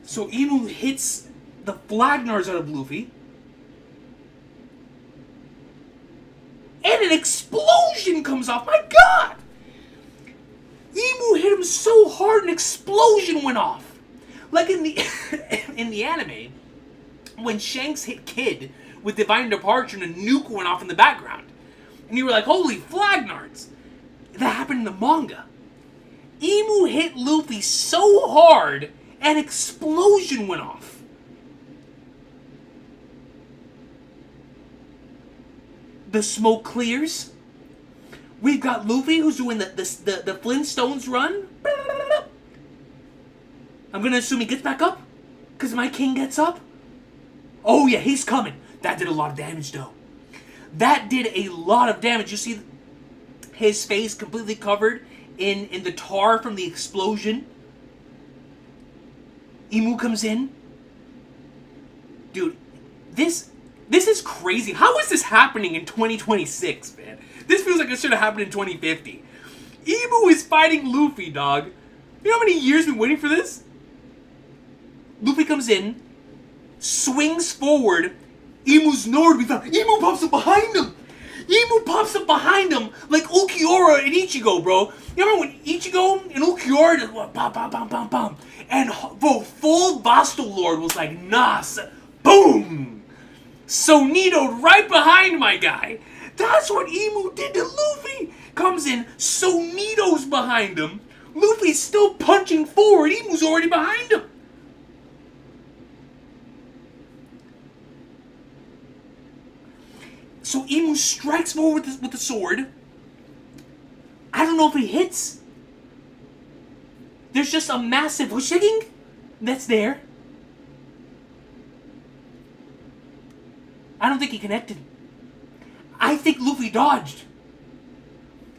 So Emu hits the flagnards out of Luffy. And an explosion comes off. My God! Emu hit him so hard an explosion went off. Like in the anime, when Shanks hit Kid with Divine Departure and a nuke went off in the background. And you were like, holy flagnards! that happened in the manga. Imu hit Luffy so hard, an explosion went off. The smoke clears. We've got Luffy who's doing the Flintstones run. I'm gonna assume he gets back up, because my king gets up. Oh yeah, he's coming. That did a lot of damage though. That did a lot of damage. You see his face completely covered in the tar from the explosion. Imu comes in. Dude, this is crazy. How is this happening in 2026, man? This feels like it should have happened in 2050. Imu is fighting Luffy, dog. You know how many years we've been waiting for this? Luffy comes in, swings forward. Imu's nowhere to be found. Imu pops up behind him. Imu pops up behind him like Ulquiorra and Ichigo, bro. You remember when Ichigo and Ulquiorra just bam, bam, bam, bam, bam. And bro, full Vasto Lord was like, Nas, boom! Sonito'd right behind my guy. That's what Imu did to Luffy. Comes in, Sonito's behind him. Luffy's still punching forward. Imu's already behind him. So Imu strikes forward with the sword. I don't know if he hits. There's just a massive whooshing that's there. I don't think he connected. I think Luffy dodged.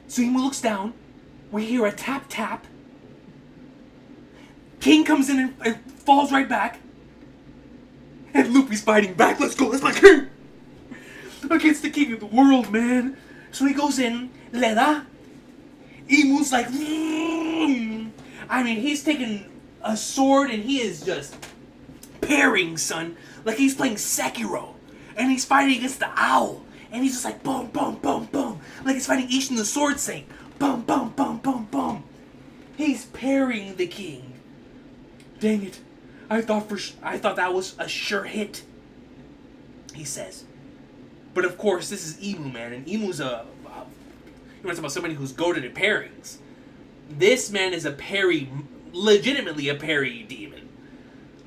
So Imu looks down. We hear a tap tap. King comes in and falls right back. And Luffy's fighting back. Let's go, that's my king! Against the king of the world, man. So he goes in, le da. Imu's like, I mean, he's taking a sword and he is just parrying, son. Like he's playing Sekiro. And he's fighting against the owl. And he's just like, boom, boom, boom, boom. Like he's fighting Ishin the Sword Saint. Boom, boom, boom, boom, boom. He's parrying the king. Dang it. I thought that was a sure hit. He says. But of course, this is Imu, man, and Imu's you want to talk about somebody who's goated at parries. This man is legitimately a parry demon.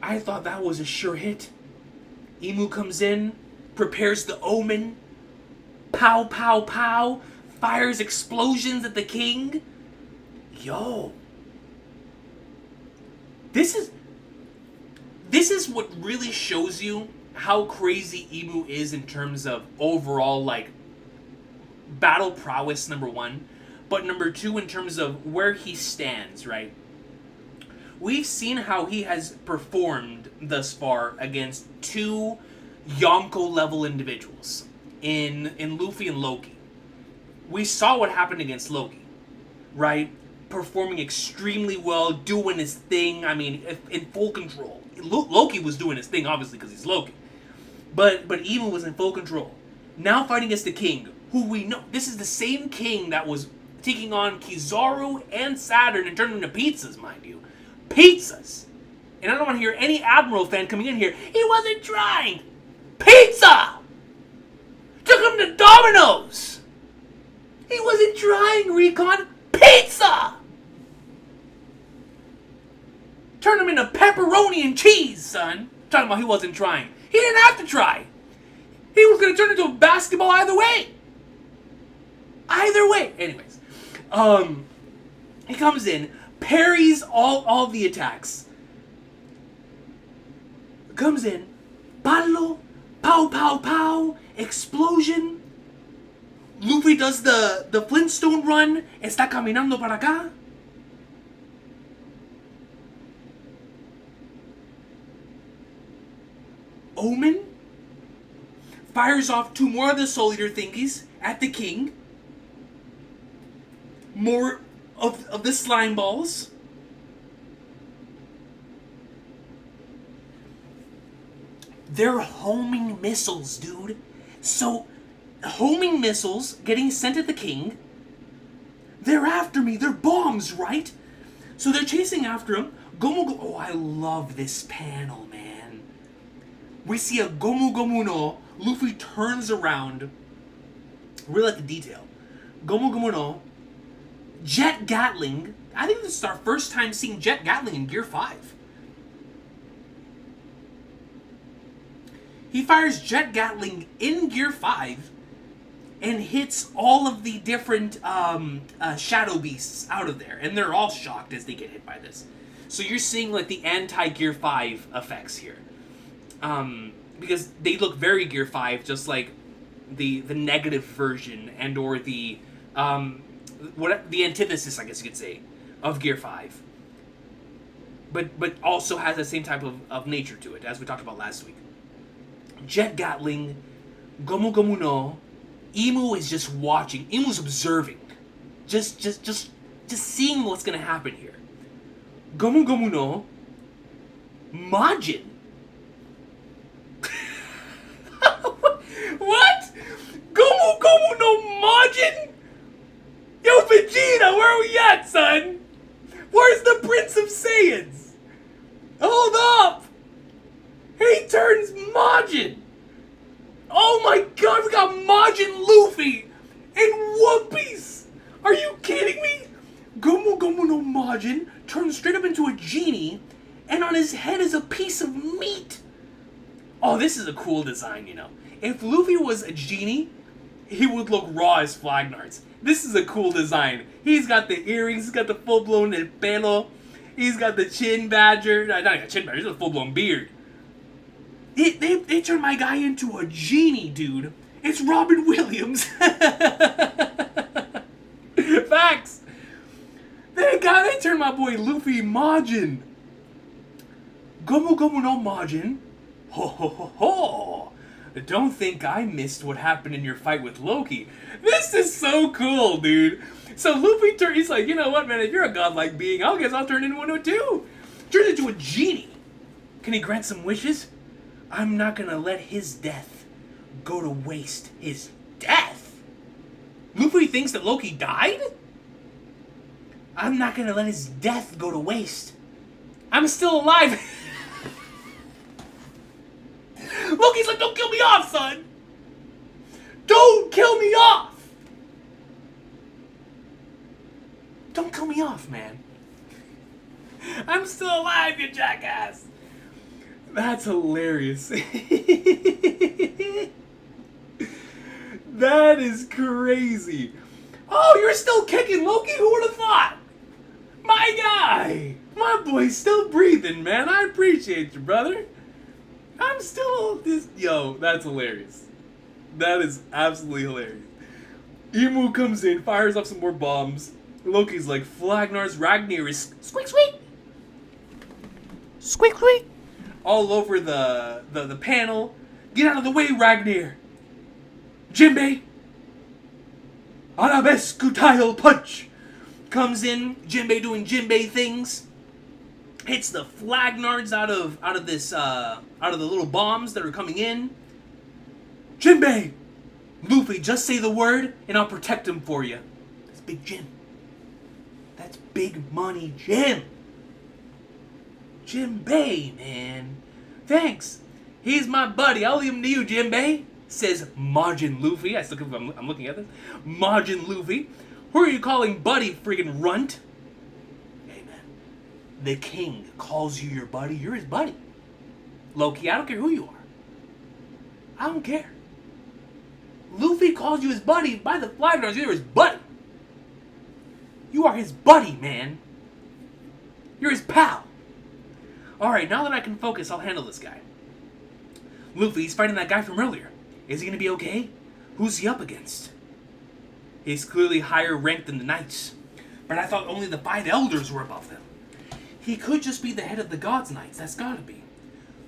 I thought that was a sure hit. Imu comes in, prepares the omen, pow, pow, pow, fires explosions at the king. Yo. This is what really shows you how crazy Imu is in terms of overall, like, battle prowess, number one. But number two, in terms of where he stands, right? We've seen how he has performed thus far against two Yonko-level individuals in Luffy and Loki. We saw what happened against Loki, right? Performing extremely well, doing his thing, I mean, in full control. Loki was doing his thing, obviously, because he's Loki. But Imu was in full control. Now fighting against the king, who we know, this is the same king that was taking on Kizaru and Saturn and turning them into pizzas, mind you. Pizzas! And I don't want to hear any Admiral fan coming in here, he wasn't trying! Pizza! Took him to Domino's! He wasn't trying, Recon! Pizza! Turned him into pepperoni and cheese, son! Talking about he wasn't trying. He didn't have to try. He was going to turn into a basketball either way. Either way. Anyways. He comes in, parries all the attacks. Comes in, palo, pow, pow, pow, explosion. Luffy does the Flintstone run. Está caminando para acá. Omen fires off two more of the Soul Eater thingies at the king. More of the slime balls. They're homing missiles, dude. So, homing missiles getting sent at the king. They're after me. They're bombs, right? So they're chasing after him. Oh, I love this panel, man. We see a Gomu Gomu no. Luffy turns around. Really like the detail. Gomu Gomu no. Jet Gatling. I think this is our first time seeing Jet Gatling in Gear 5. He fires Jet Gatling in Gear 5 and hits all of the different shadow beasts out of there. And they're all shocked as they get hit by this. So you're seeing like the anti-Gear 5 effects here. Because they look very Gear 5, just like the negative version and or the the antithesis, I guess you could say, of Gear 5. But also has the same type of nature to it, as we talked about last week. Jet Gatling, Gomu Gomu no, Imu is just watching. Imu's observing. Just seeing what's gonna happen here. Gomu Gomu no, Majin. What? Gomu Gomu no Majin? Yo, Vegeta, where are we at, son? Where's the Prince of Saiyans? Hold up! He turns Majin! Oh my god, we got Majin Luffy in One Piece! Are you kidding me? Gomu Gomu no Majin turns straight up into a genie, and on his head is a piece of meat! Oh, this is a cool design, you know. If Luffy was a genie, he would look raw as Flagnards. This is a cool design. He's got the earrings, he's got the full-blown el pelo, he's got the chin badger, not even a chin badger, he's got a full-blown beard. They turned my guy into a genie, dude. It's Robin Williams. Facts. They turned my boy Luffy Majin. Gomu Gomu no Majin. Ho ho ho ho. Don't think I missed what happened in your fight with Loki. This is so cool, dude. So Luffy he's like, you know what, man? If you're a godlike being, I guess I'll turn into one too. Turns into a genie. Can he grant some wishes? I'm not gonna let his death go to waste. His death? Luffy thinks that Loki died? I'm not gonna let his death go to waste. I'm still alive. Loki's like, don't kill me off, son! Don't kill me off! Don't kill me off, man. I'm still alive, you jackass! That's hilarious. That is crazy. Oh, you're still kicking, Loki? Who would have thought? My guy! My boy's still breathing, man. I appreciate you, brother. I'm still this. Yo, that's hilarious. That is absolutely hilarious. Imu comes in, fires off some more bombs. Loki's like, Flagnar's Ragnar is squeak squeak! Squeak squeak! All over the panel. Get out of the way, Ragnar! Jinbei! Arabesque tile punch! Comes in, Jinbei doing Jinbei things. Hits the Flagnards out of the little bombs that are coming in. Jinbei! Luffy, just say the word and I'll protect him for you. That's Big Jim. That's big money Jim. Jinbei, man. Thanks. He's my buddy. I'll leave him to you, Jinbei. Says Majin Luffy. I'm looking at this. Majin Luffy. Who are you calling buddy, friggin' runt? Hey, man. The king calls you your buddy. You're his buddy. Loki, I don't care who you are. I don't care. Luffy calls you his buddy. By the Flagnards, you're his buddy. You are his buddy, man. You're his pal. Alright, now that I can focus, I'll handle this guy. Luffy's fighting that guy from earlier. Is he gonna be okay? Who's he up against? He's clearly higher ranked than the Knights. But I thought only the 5 elders were above them. He could just be the head of the Gods Knights. That's gotta be.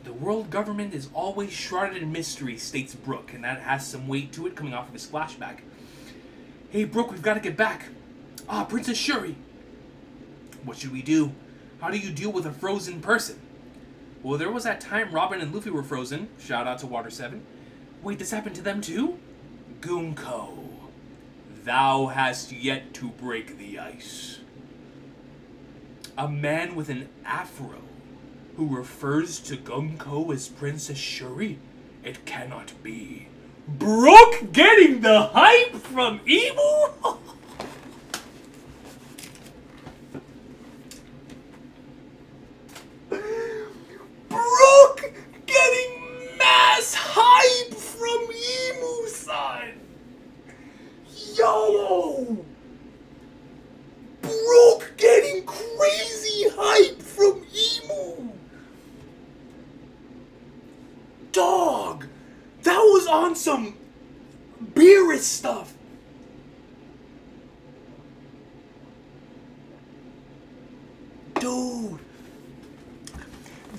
The world government is always shrouded in mystery, states Brook, and that has some weight to it coming off of his flashback. Hey, Brook, we've got to get back. Ah, Princess Shuri. What should we do? How do you deal with a frozen person? Well, there was that time Robin and Luffy were frozen. Shout out to Water 7. Wait, this happened to them too? Gunko, thou hast yet to break the ice. A man with an afro who refers to Gunko as Princess Shuri? It cannot be. Brook getting the hype from Emu?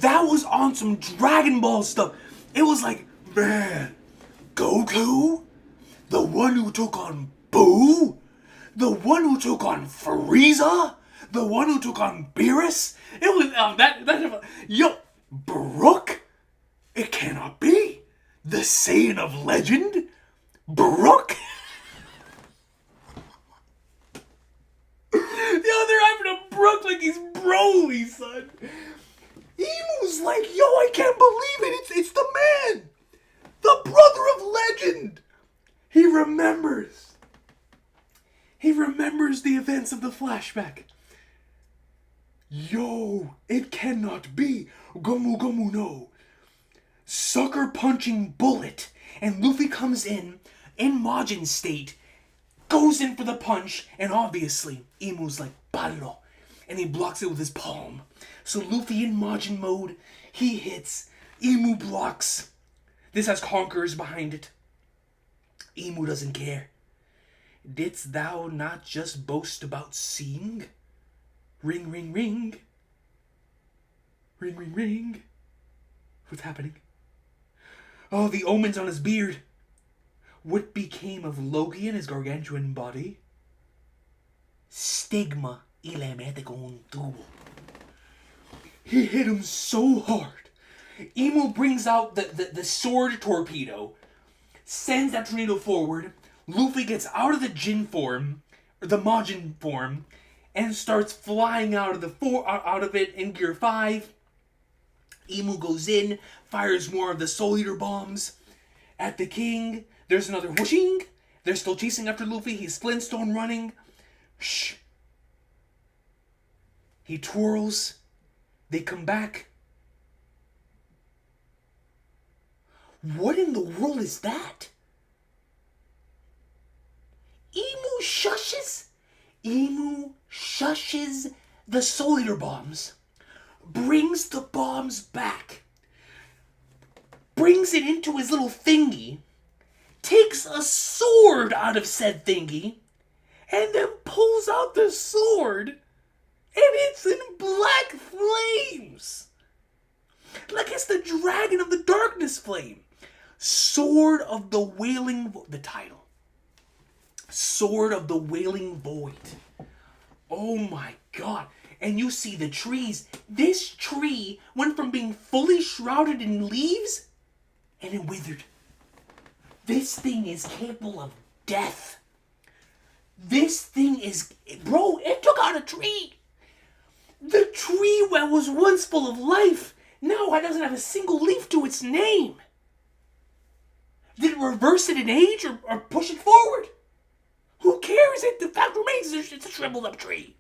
that was on some Dragon Ball stuff. It was like, man, Goku, the one who took on Boo, the one who took on Frieza, the one who took on Beerus. It was yo, Brook. It cannot be the Saiyan of legend, Brook. Yo, they're having a Brook like he's Broly, son. Emu's like, yo, I can't believe it. It's the man, the brother of legend. He remembers. He remembers the events of the flashback. Yo, it cannot be. Gomu Gomu no. Sucker punching bullet. And Luffy comes in Majin state, goes in for the punch, and obviously, Emu's like, Ballo. And he blocks it with his palm. So Luffy in Majin mode, he hits, Emu blocks. This has Conquerors behind it. Emu doesn't care. Didst thou not just boast about seeing? Ring, ring, ring. Ring, ring, ring. What's happening? Oh, the omens on his beard. What became of Loki and his gargantuan body? Stigma y le mete con un tubo. He hit him so hard. Emu brings out the sword torpedo, sends that tornado forward. Luffy gets out of the Jin form, or the Majin form, and starts flying out of it in Gear 5. Emu goes in, fires more of the Soul Eater bombs at the king. There's another whooshing. They're still chasing after Luffy. He's Flintstone running. Shh. He twirls. They come back. What in the world is that? Emu shushes? Emu shushes the Soul Eater bombs. Brings the bombs back. Brings it into his little thingy. Takes a sword out of said thingy. And then pulls out the sword. And it's in black flames. Like it's the Dragon of the Darkness flame. Sword of the Wailing... The title. Sword of the Wailing Void. Oh my god. And you see the trees. This tree went from being fully shrouded in leaves, and it withered. This thing is capable of death. This thing is... Bro, it took out a tree. The tree that was once full of life, now it doesn't have a single leaf to its name. Did it reverse it in age or push it forward? Who cares? The fact remains it's a shriveled up tree.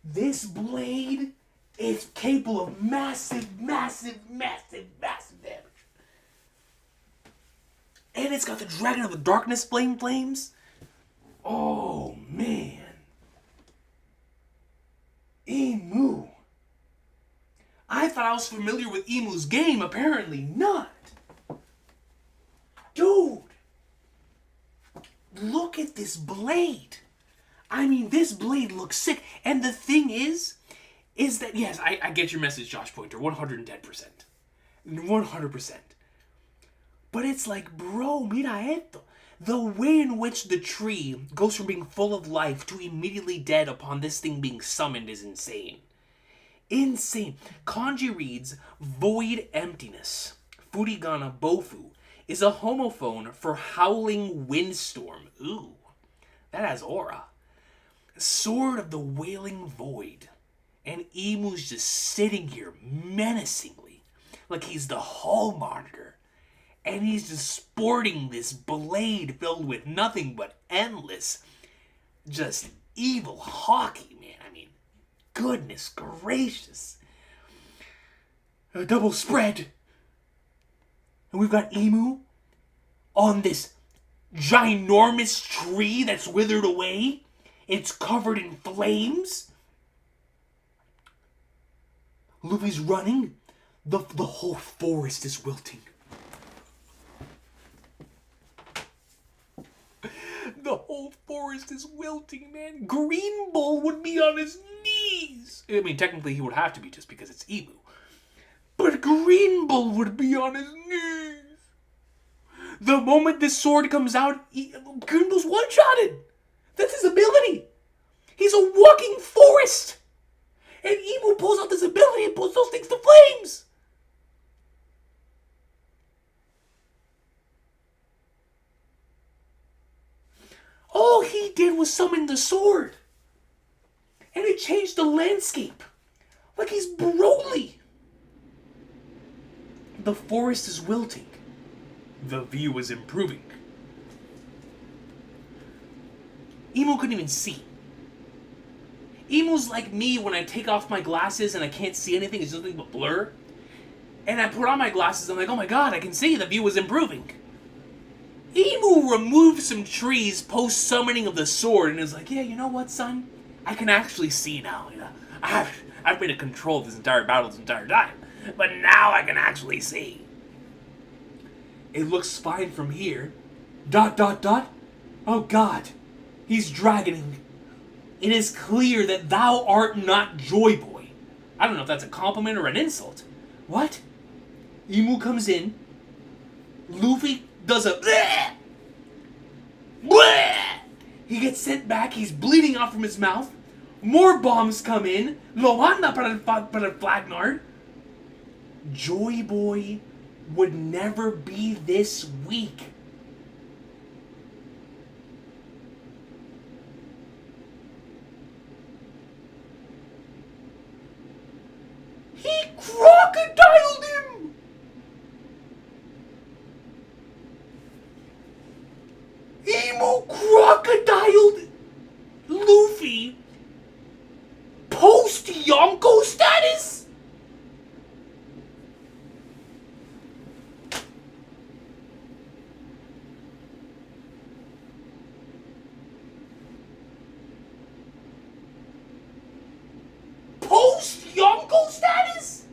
This blade is capable of massive, massive, massive, massive damage. And it's got the Dragon of the Darkness flames. Oh, man. Emu. I thought I was familiar with Emu's game. Apparently not. Dude. Look at this blade. I mean, this blade looks sick. And the thing is that, yes, I get your message, Josh Pointer, 110%. 100%. But it's like, bro, mira esto. The way in which the tree goes from being full of life to immediately dead upon this thing being summoned is insane. Insane. Kanji reads, void emptiness. Furigana bofu is a homophone for howling windstorm. Ooh, that has aura. Sword of the Wailing Void. And Emu's just sitting here menacingly, like he's the hall monitor. And he's just sporting this blade filled with nothing but endless, just evil hockey, man. I mean, goodness gracious. A double spread. And we've got Emu on this ginormous tree that's withered away. It's covered in flames. Luffy's running. The whole forest is wilting. The whole forest is wilting, man. Green Bull would be on his knees. knees. I mean, technically he would have to be just because it's Emu. But Green Bull would be on his knees. The moment this sword comes out, Green Bull's one-shotted. That's his ability. He's a walking forest. And Emu pulls out this ability and puts those things to flames. All he did was summon the sword. And it changed the landscape. Like he's Broly. The forest is wilting. The view is improving. Emu couldn't even see. Emu's like me when I take off my glasses and I can't see anything. It's just like a blur. And I put on my glasses and I'm like, oh my god, I can see. The view is improving. Emu removed some trees post-summoning of the sword and is like, yeah, you know what, son? I can actually see now. You know, I've been in control of this entire battle this entire time. But now I can actually see. It looks fine from here. ... Oh god. He's dragoning. It is clear that thou art not Joy Boy. I don't know if that's a compliment or an insult. What? Emu comes in. Luffy does a bleh! Bleh! He gets sent back. He's bleeding out from his mouth. More bombs come in. Lo anda para el Flagnard. Joy Boy would never be this weak. He crocodiled him! Emu crocodiled Luffy post Yonko status? Post Yonko status?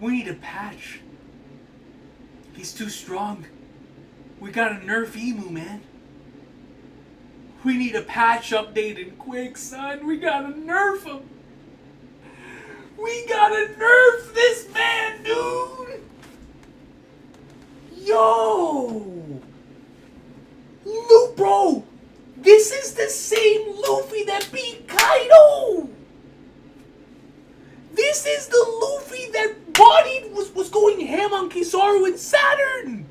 We need a patch. He's too strong. We gotta nerf Emu, man. We need a patch updated quick, son. We gotta nerf him. We gotta nerf this man, dude. Yo. Bro. This is the same Luffy that beat Kaido. This is the Luffy that was going ham on Kizaru and Saturn.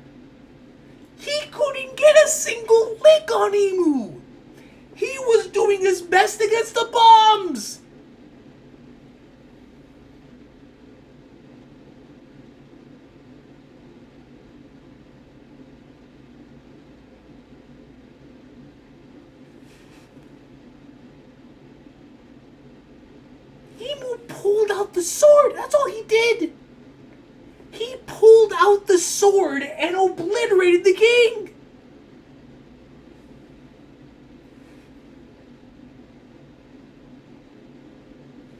He couldn't get a single lick on Emu. He was doing his best against the bombs. Emu pulled out the sword. That's all he did. He pulled out the sword and obliterated the king.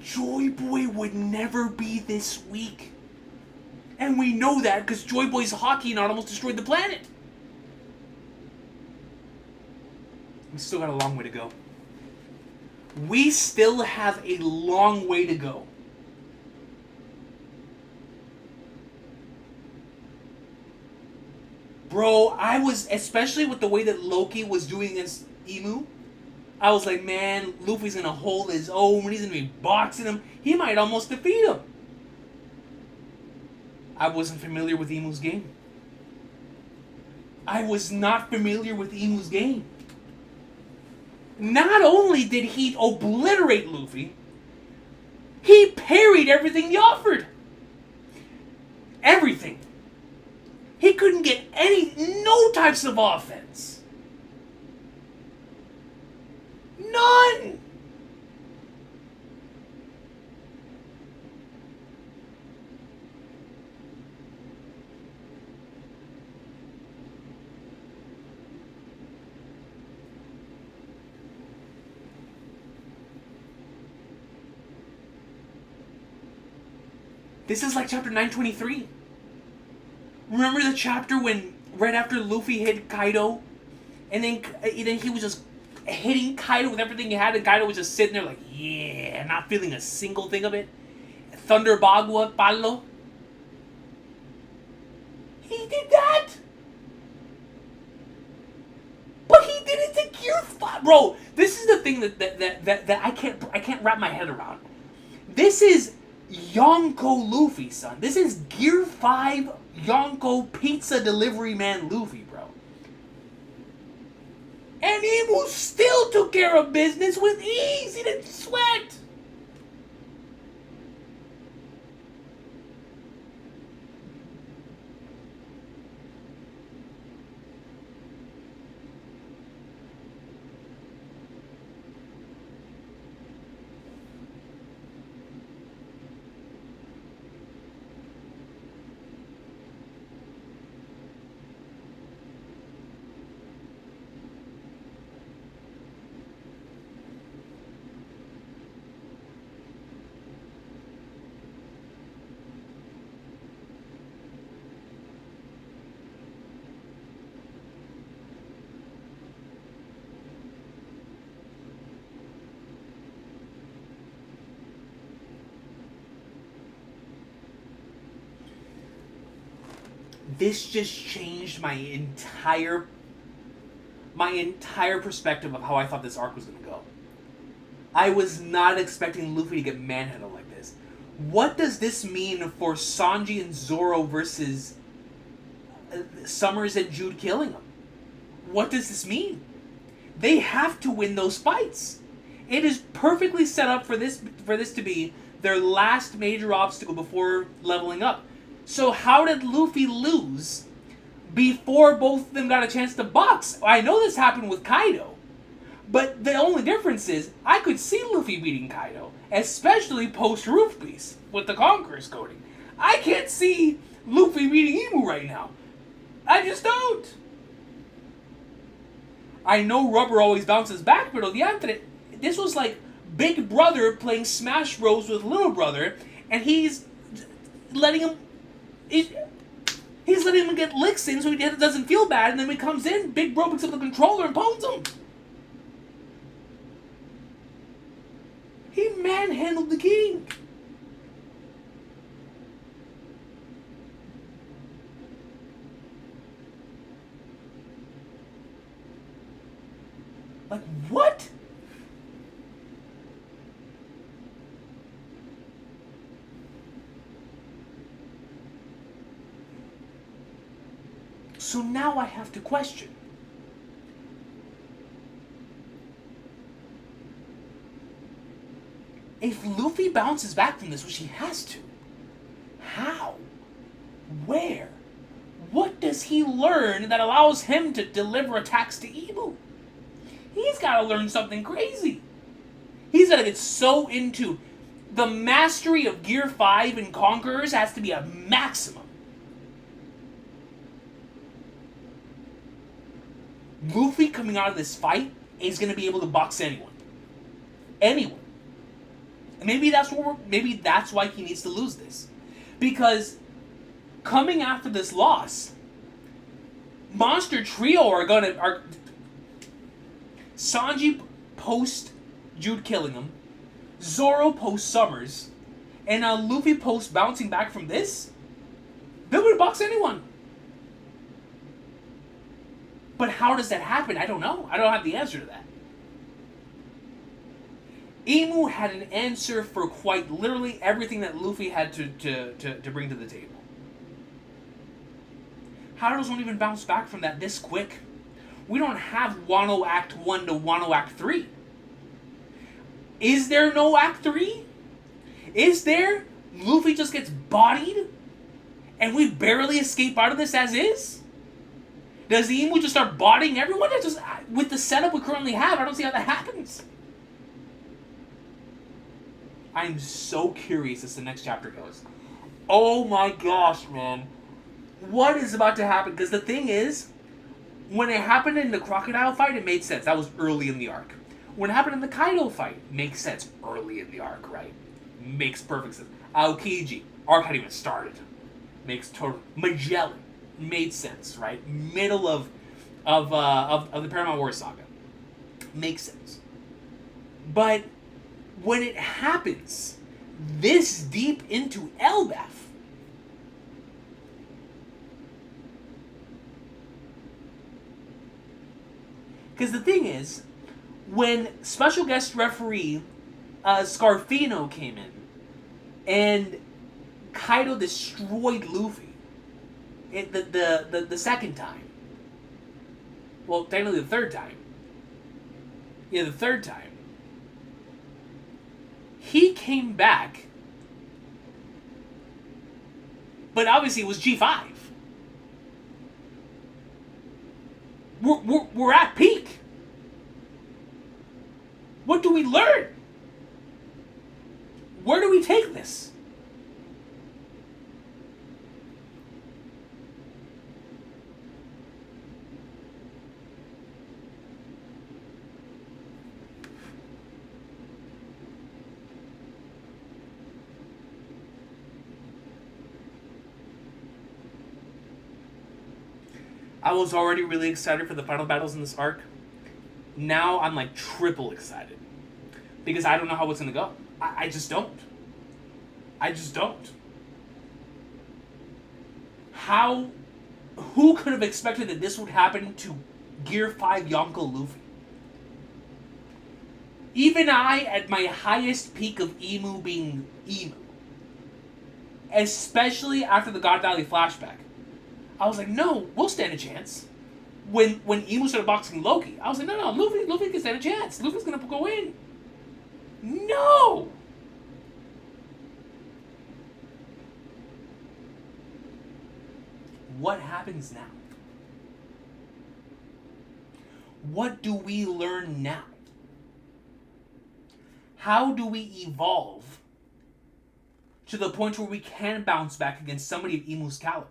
Joy Boy would never be this weak. And we know that because Joy Boy's hockey not almost destroyed the planet. We still got a long way to go. We still have a long way to go. Bro, I was, especially with the way that Loki was doing against Emu, I was like, man, Luffy's gonna hold his own, he's gonna be boxing him, he might almost defeat him. I wasn't familiar with Emu's game. I was not familiar with Imu's game. Not only did he obliterate Luffy, he parried everything he offered. Everything. He couldn't get no types of offense. None! This is like chapter 923. Remember the chapter when, right after Luffy hit Kaido, and then he was just hitting Kaido with everything he had, and Kaido was just sitting there like, yeah, not feeling a single thing of it? Thunder Bagua Palo. He did that! But he did it to Gear 5. Bro, this is the thing that I can't wrap my head around. This is Yonko Luffy, son. This is Gear 5 Yonko pizza delivery man Luffy, bro. And Imu still took care of business with ease. He didn't sweat. This just changed my entire perspective of how I thought this arc was going to go. I was not expecting Luffy to get manhandled like this. What does this mean for Sanji and Zoro versus Summers and Jude killing him? What does this mean? They have to win those fights. It is perfectly set up for this to be their last major obstacle before leveling up. So how did Luffy lose before both of them got a chance to box? I know this happened with Kaido, but the only difference is I could see Luffy beating Kaido, especially post-Roof Beast with the Conqueror's coating. I can't see Luffy beating Imu right now. I just don't. I know rubber always bounces back, but on the other, this was like Big Brother playing Smash Bros with Little Brother, and he's letting him get licks in so he doesn't feel bad, and then when he comes in, Big Bro picks up the controller and pawns him. He manhandled the king. Like, what? So now I have to question. If Luffy bounces back from this, which he has to, how? Where? What does he learn that allows him to deliver attacks to Imu? He's got to learn something crazy. He's got to get so into the mastery of Gear 5 and Conquerors has to be a maximum. Luffy coming out of this fight is going to be able to box anyone. Anyone. And maybe that's why he needs to lose this. Because coming after this loss, Monster Trio are Sanji post Jude killing him, Zoro post Summers, and Luffy post bouncing back from this. They would box anyone. But how does that happen? I don't know. I don't have the answer to that. Imu had an answer for quite literally everything that Luffy had to bring to the table. Kaidos won't even bounce back from that this quick. We don't have Wano Act 1 to Wano Act 3. Is there no Act 3? Is there? Luffy just gets bodied? And we barely escape out of this as is? Does the Emu just start bodying everyone? Just, with the setup we currently have, I don't see how that happens. I'm so curious as the next chapter goes. Oh my gosh, man. What is about to happen? Because the thing is, when it happened in the crocodile fight, it made sense. That was early in the arc. When it happened in the Kaido fight, makes sense early in the arc, right? Makes perfect sense. Aokiji, arc hadn't even started. Makes total. Magellan made sense, right? Middle of the Paramount War saga, makes sense. But when it happens this deep into Elbaf, because the thing is, when special guest referee Scarfino came in and Kaido destroyed Luffy the second time. Well, technically the third time. Yeah, the third time. He came back, but obviously it was G5. We're at peak. What do we learn? Where do we take this? I was already really excited for the final battles in this arc. Now I'm like triple excited. Because I don't know how it's going to go. I just don't. I just don't. Who could have expected that this would happen to Gear 5 Yonko Luffy? Even I, at my highest peak of Emu being Emu, especially after the God Valley flashback, I was like, no, we'll stand a chance. When Emu started boxing Loki, I was like, no, Luffy can stand a chance. Luffy's gonna go in. No! What happens now? What do we learn now? How do we evolve to the point where we can bounce back against somebody of Emu's caliber?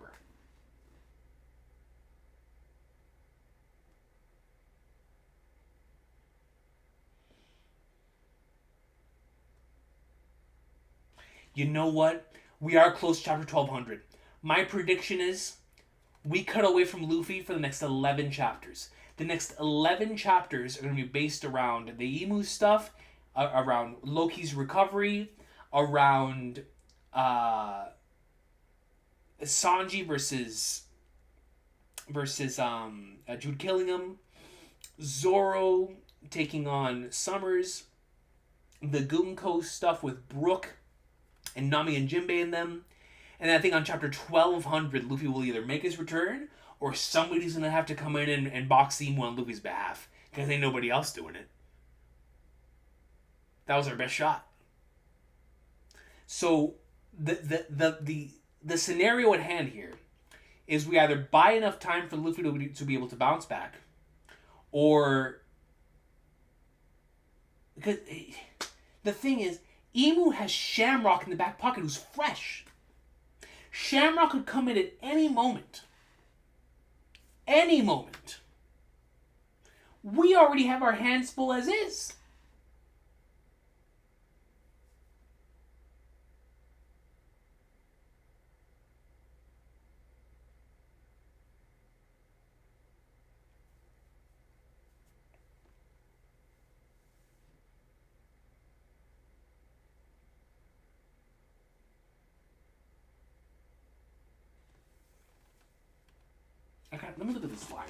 You know what? We are close to chapter 1200. My prediction is we cut away from Luffy for the next 11 chapters. The next 11 chapters are going to be based around the Emu stuff, around Loki's recovery, around Sanji versus Jude Killingham, Zoro taking on Summers, the Gunko stuff with Brook and Nami and Jinbei in them. And I think on chapter 1200, Luffy will either make his return or somebody's going to have to come in and box Emu on Luffy's behalf because ain't nobody else doing it. That was our best shot. So the scenario at hand here is we either buy enough time for Luffy to be able to bounce back, or because the thing is, Emu has Shamrock in the back pocket who's fresh. Shamrock could come in at any moment. Any moment. We already have our hands full as is. Okay, let me look at this line.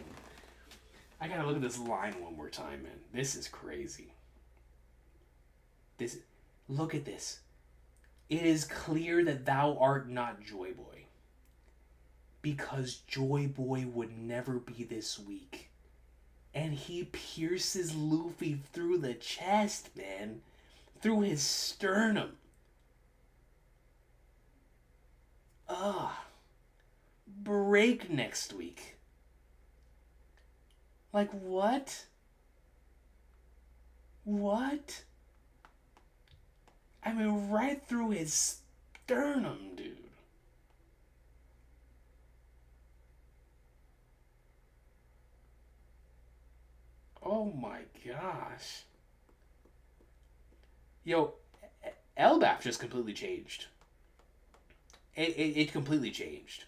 I gotta look at this line one more time, man. This is crazy. Look at this. It is clear that thou art not Joy Boy. because Joy Boy would never be this weak. And he pierces Luffy through the chest, man. Through his sternum. Ugh. Break next week. Like, what? What? I mean, right through his sternum, dude. Oh my gosh. Yo, Elbaf just completely changed. It completely changed.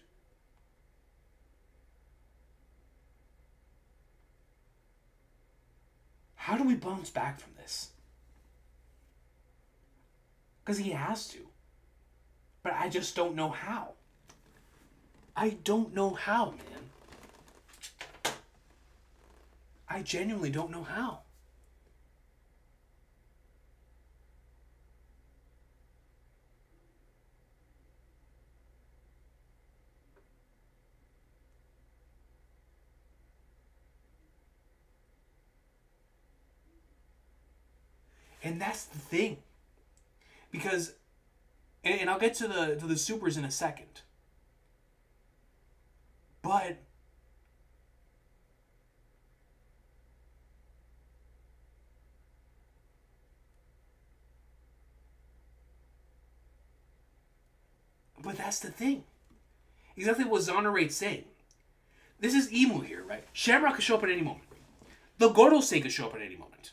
How do we bounce back from this? Because he has to. But I just don't know how. I don't know how, man. I genuinely don't know how. And that's the thing. Because, and I'll get to the supers in a second. But that's the thing. Exactly what Zonerate's saying. This is Emu here, right? Shamrock could show up at any moment. The Gorosei could show up at any moment.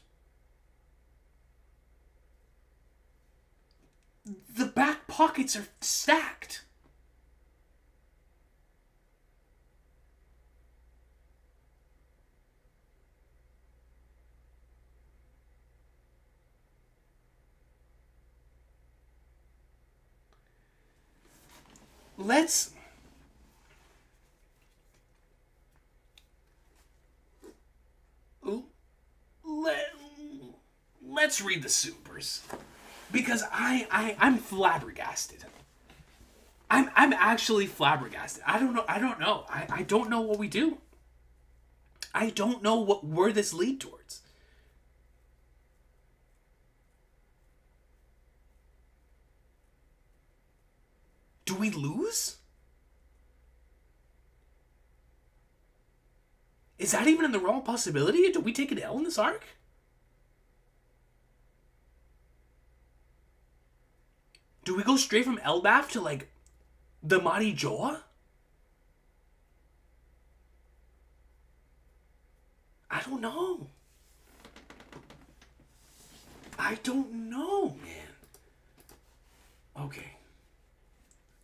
The back pockets are stacked. Let's read the supers. Because I'm flabbergasted. I'm actually flabbergasted. I don't know. I don't know what we do. I don't know where this lead towards. Do we lose? Is that even in the realm of possibility? Do we take an L in this arc? Do we go straight from Elbaf to, like, the Mari Joa? I don't know. I don't know, man. Okay.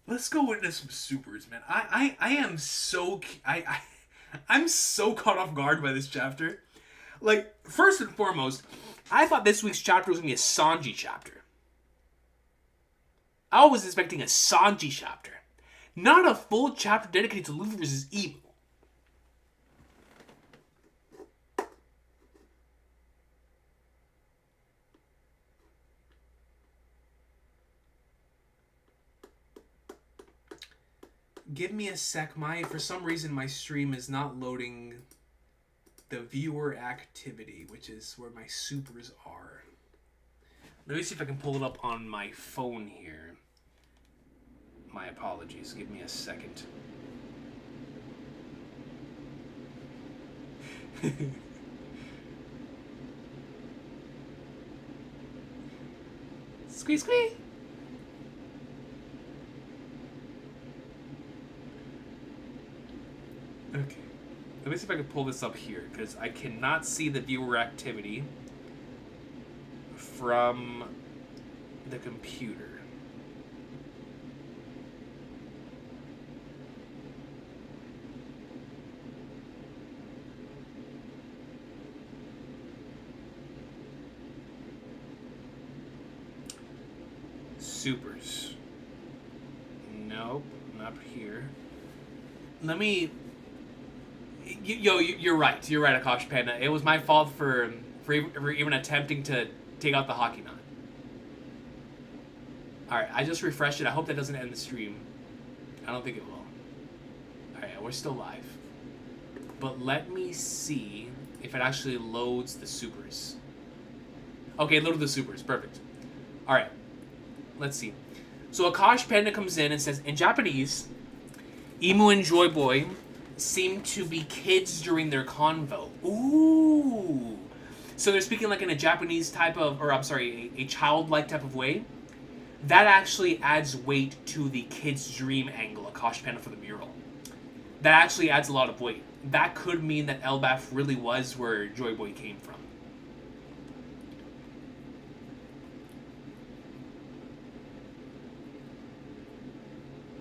Let's go into some supers, man. I am so... I'm so caught off guard by this chapter. Like, first and foremost, I thought this week's chapter was going to be a Sanji chapter. I was expecting a Sanji chapter. Not a full chapter dedicated to Luffy versus Emu. Give me a sec. For some reason, my stream is not loading the viewer activity, which is where my supers are. Let me see if I can pull it up on my phone here. My apologies. Give me a second. Squeeze, squeeze. Okay. Let me see if I can pull this up here, because I cannot see the viewer activity from the computer. Supers. Nope, not here. Let me... You're right. You're right, Akash Panda. It was my fault for even attempting to take out the hockey knot. Alright, I just refreshed it. I hope that doesn't end the stream. I don't think it will. Alright, we're still live. But let me see if it actually loads the supers. Okay, it loaded the supers. Perfect. Alright. Let's see. So Akash Panda comes in and says, in Japanese, Emu and Joy Boy seem to be kids during their convo. Ooh. So they're speaking like in a Japanese type of, or I'm sorry, a childlike type of way. That actually adds weight to the kid's dream angle, Akash Panda for the mural. That actually adds a lot of weight. That could mean that Elbaf really was where Joy Boy came from.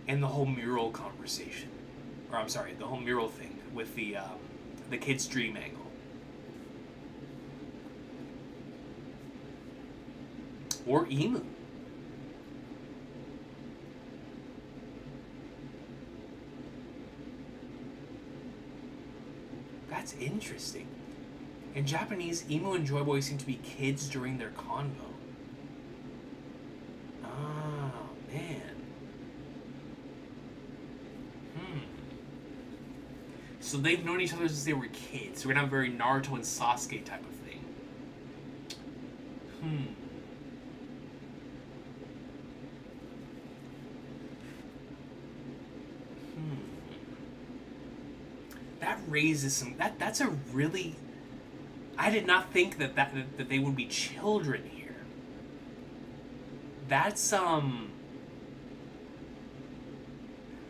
And the whole mural conversation. Or I'm sorry, the whole mural thing with the kid's dream angle. Or Emu. That's interesting. In Japanese, Emu and Joy Boy seem to be kids during their convo. Oh, man. So they've known each other since they were kids. So we're gonna have a very Naruto and Sasuke type of thing. That raises some. That's a really. I did not think that they would be children here. That's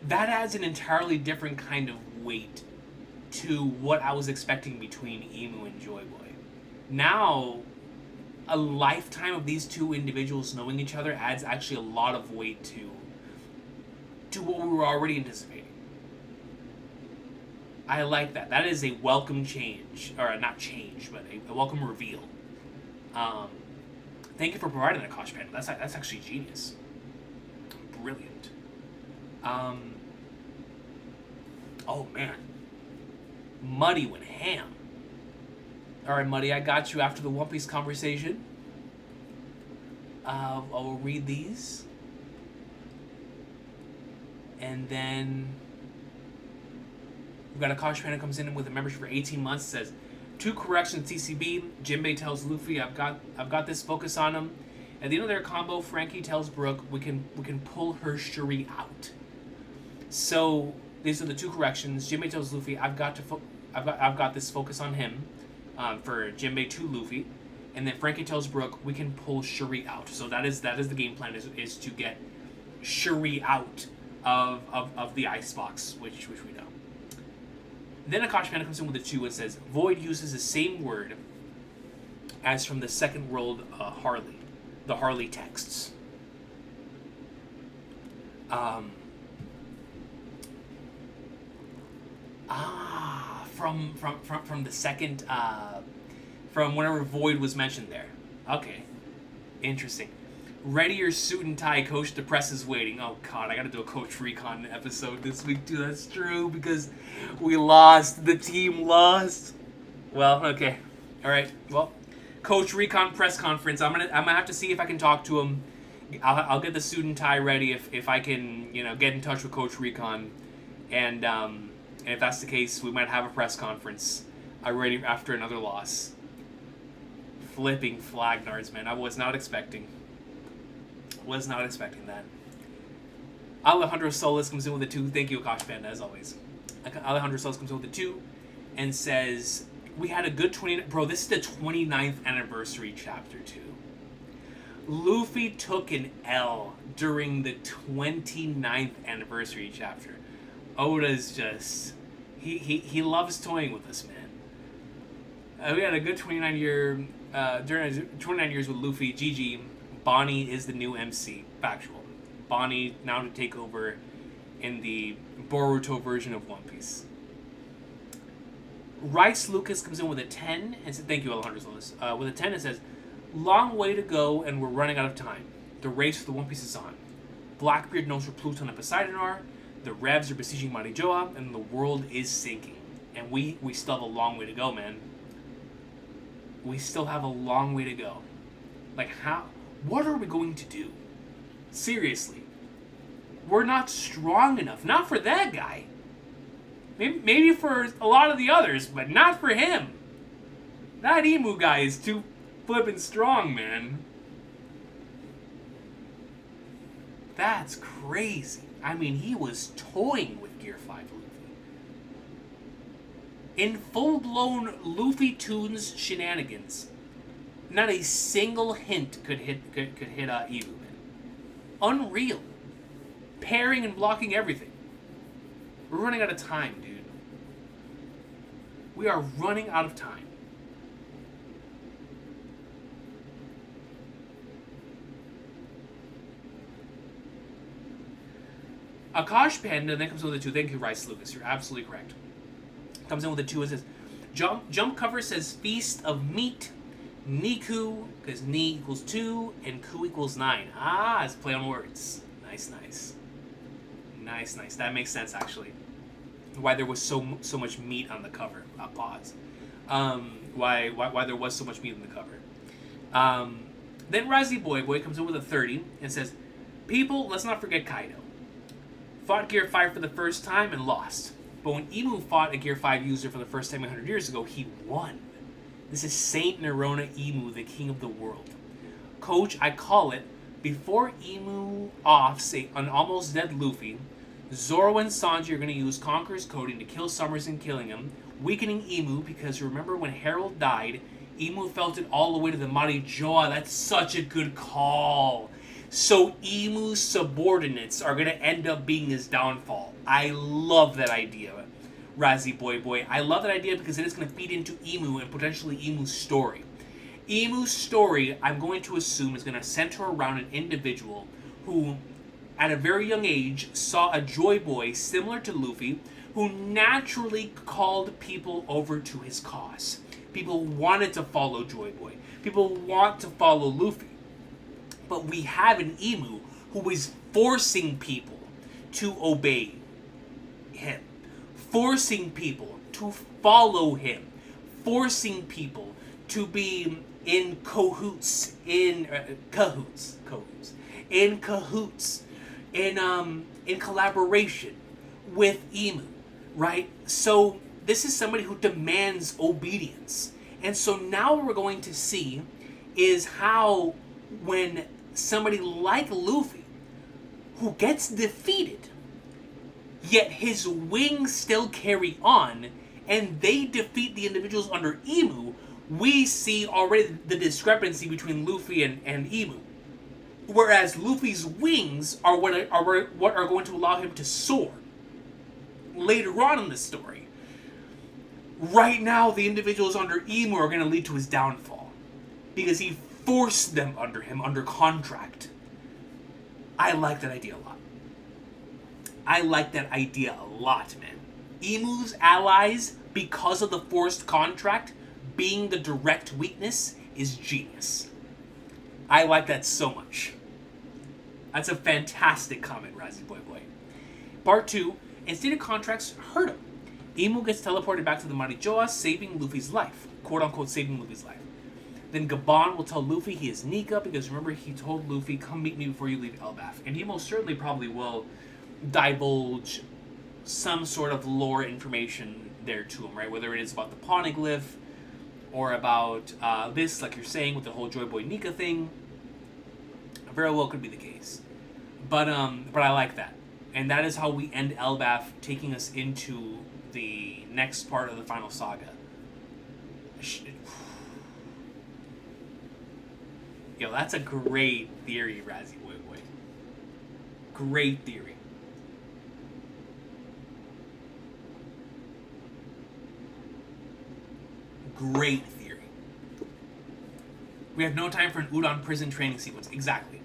That adds an entirely different kind of weight to what I was expecting between Emu and Joy Boy. Now, a lifetime of these two individuals knowing each other adds actually a lot of weight to what we were already anticipating. I like that. That is a welcome change, or not change, but a welcome reveal. Thank you for providing that, Kosh Panda. That's actually genius. Brilliant. Oh man. Muddy went ham. Alright, Muddy, I got you after the One Piece conversation. I'll read these. And then we've got a Kosh Panda comes in with a membership for 18 months. It says, 2 corrections TCB. Jinbei tells Luffy, I've got this, focus on him. At the end of their combo, Frankie tells Brook, we can pull her Shuri out. So these are the 2 corrections. Jinbei tells Luffy, I've got this, focus on him, for Jinbei to Luffy, and then Frankie tells Brook, we can pull Shuri out. So that is the game plan, is to get Shuri out of the icebox, which we know. Then Akash Panda comes in with a 2 and says, Void uses the same word as from the Second World Harley, the Harley texts. From the second, from whenever Void was mentioned there. Okay, interesting. Ready your suit and tie, Coach. The press is waiting. Oh god, I gotta do a Coach Recon episode this week too. That's true, because we lost. The team lost. Well, okay. Alright, well, Coach Recon press conference. I'm gonna have to see if I can talk to him. I'll get the suit and tie ready if I can, get in touch with Coach Recon. And if that's the case, we might have a press conference already after another loss. Flipping Flagnards, man. I was not expecting that. Alejandro Solis comes in with a 2. Thank you, Akash Panda, as always. Alejandro Solis comes in with a 2 and says, we had a good 20... Bro, this is the 29th anniversary chapter 2. Luffy took an L during the 29th anniversary chapter. Oda's just... He loves toying with us, man. We had a good 29 during 29 years with Luffy. GG. Bonnie is the new MC. Factual. Bonnie now to take over in the Boruto version of One Piece. Rice Lucas comes in with a 10 and says, thank you, Alejandro Solis. With a 10 it says, long way to go and we're running out of time. The race for the One Piece is on. Blackbeard knows where Pluton and Poseidon are. The Revs are besieging Marijoa, and the world is sinking. And we still have a long way to go, man. We still have a long way to go. Like, what are we going to do? Seriously. We're not strong enough. Not for that guy. Maybe for a lot of the others, but not for him. That emu guy is too flippin' strong, man. That's crazy. I mean, he was toying with Gear 5 Luffy. In full-blown Luffy Tunes shenanigans, not a single hint could hit Emu, man. Unreal. Parrying and blocking everything. We're running out of time, dude. We are running out of time. Akash Panda then comes in with a 2. Thank you, Rice Lucas. You're absolutely correct. Comes in with a 2 and says, jump cover says Feast of Meat, Niku, because Ni equals 2 and Ku equals 9. Ah, it's play on words. Nice. Nice. That makes sense, actually. Why there was so much meat on the cover. Pause. Why there was so much meat on the cover. Then Razzie Boy comes in with a 30 and says, people, let's not forget Kaido. Fought Gear 5 for the first time and lost. But when Emu fought a Gear 5 user for the first time 100 years ago, he won. This is Saint Nerona Emu, the king of the world. Coach, I call it, before Emu offs an almost dead Luffy, Zoro and Sanji are going to use Conqueror's coding to kill Summers and killing him, weakening Emu, because remember when Harold died, Emu felt it all the way to the Marijoa. That's such a good call. So Emu's subordinates are going to end up being his downfall. I love that idea, Razzie Boy. I love that idea because it is going to feed into Emu and potentially Emu's story. Emu's story, I'm going to assume, is going to center around an individual who, at a very young age, saw a Joy Boy similar to Luffy, who naturally called people over to his cause. People wanted to follow Joy Boy. People want to follow Luffy. But we have an Emu who is forcing people to obey him. Forcing people to follow him. Forcing people to be in cahoots. In collaboration with Emu. Right? So this is somebody who demands obedience. And so now what we're going to see is how when somebody like Luffy, who gets defeated, yet his wings still carry on, and they defeat the individuals under Emu, we see already the discrepancy between Luffy and Emu. Whereas Luffy's wings are what are going to allow him to soar later on in the story. Right now, the individuals under Emu are going to lead to his downfall, because he forced them under him, under contract. I like that idea a lot. Man. Emu's allies, because of the forced contract being the direct weakness, is genius. I like that so much. That's a fantastic comment, Razzie Boy. Part 2, instated contracts hurt him. Emu gets teleported back to the Marijoa, saving Luffy's life. Quote unquote, saving Luffy's life. Then Gabon will tell Luffy he is Nika, because remember he told Luffy, come meet me before you leave Elbaf. And he most certainly probably will divulge some sort of lore information there to him, right? Whether it is about the Poneglyph, or about this, like you're saying, with the whole Joy Boy Nika thing. Very well could be the case. But I like that. And that is how we end Elbaf, taking us into the next part of the final saga. Yo, that's a great theory, Razzie Boy. Great theory. Great theory. We have no time for an Udon prison training sequence. Exactly.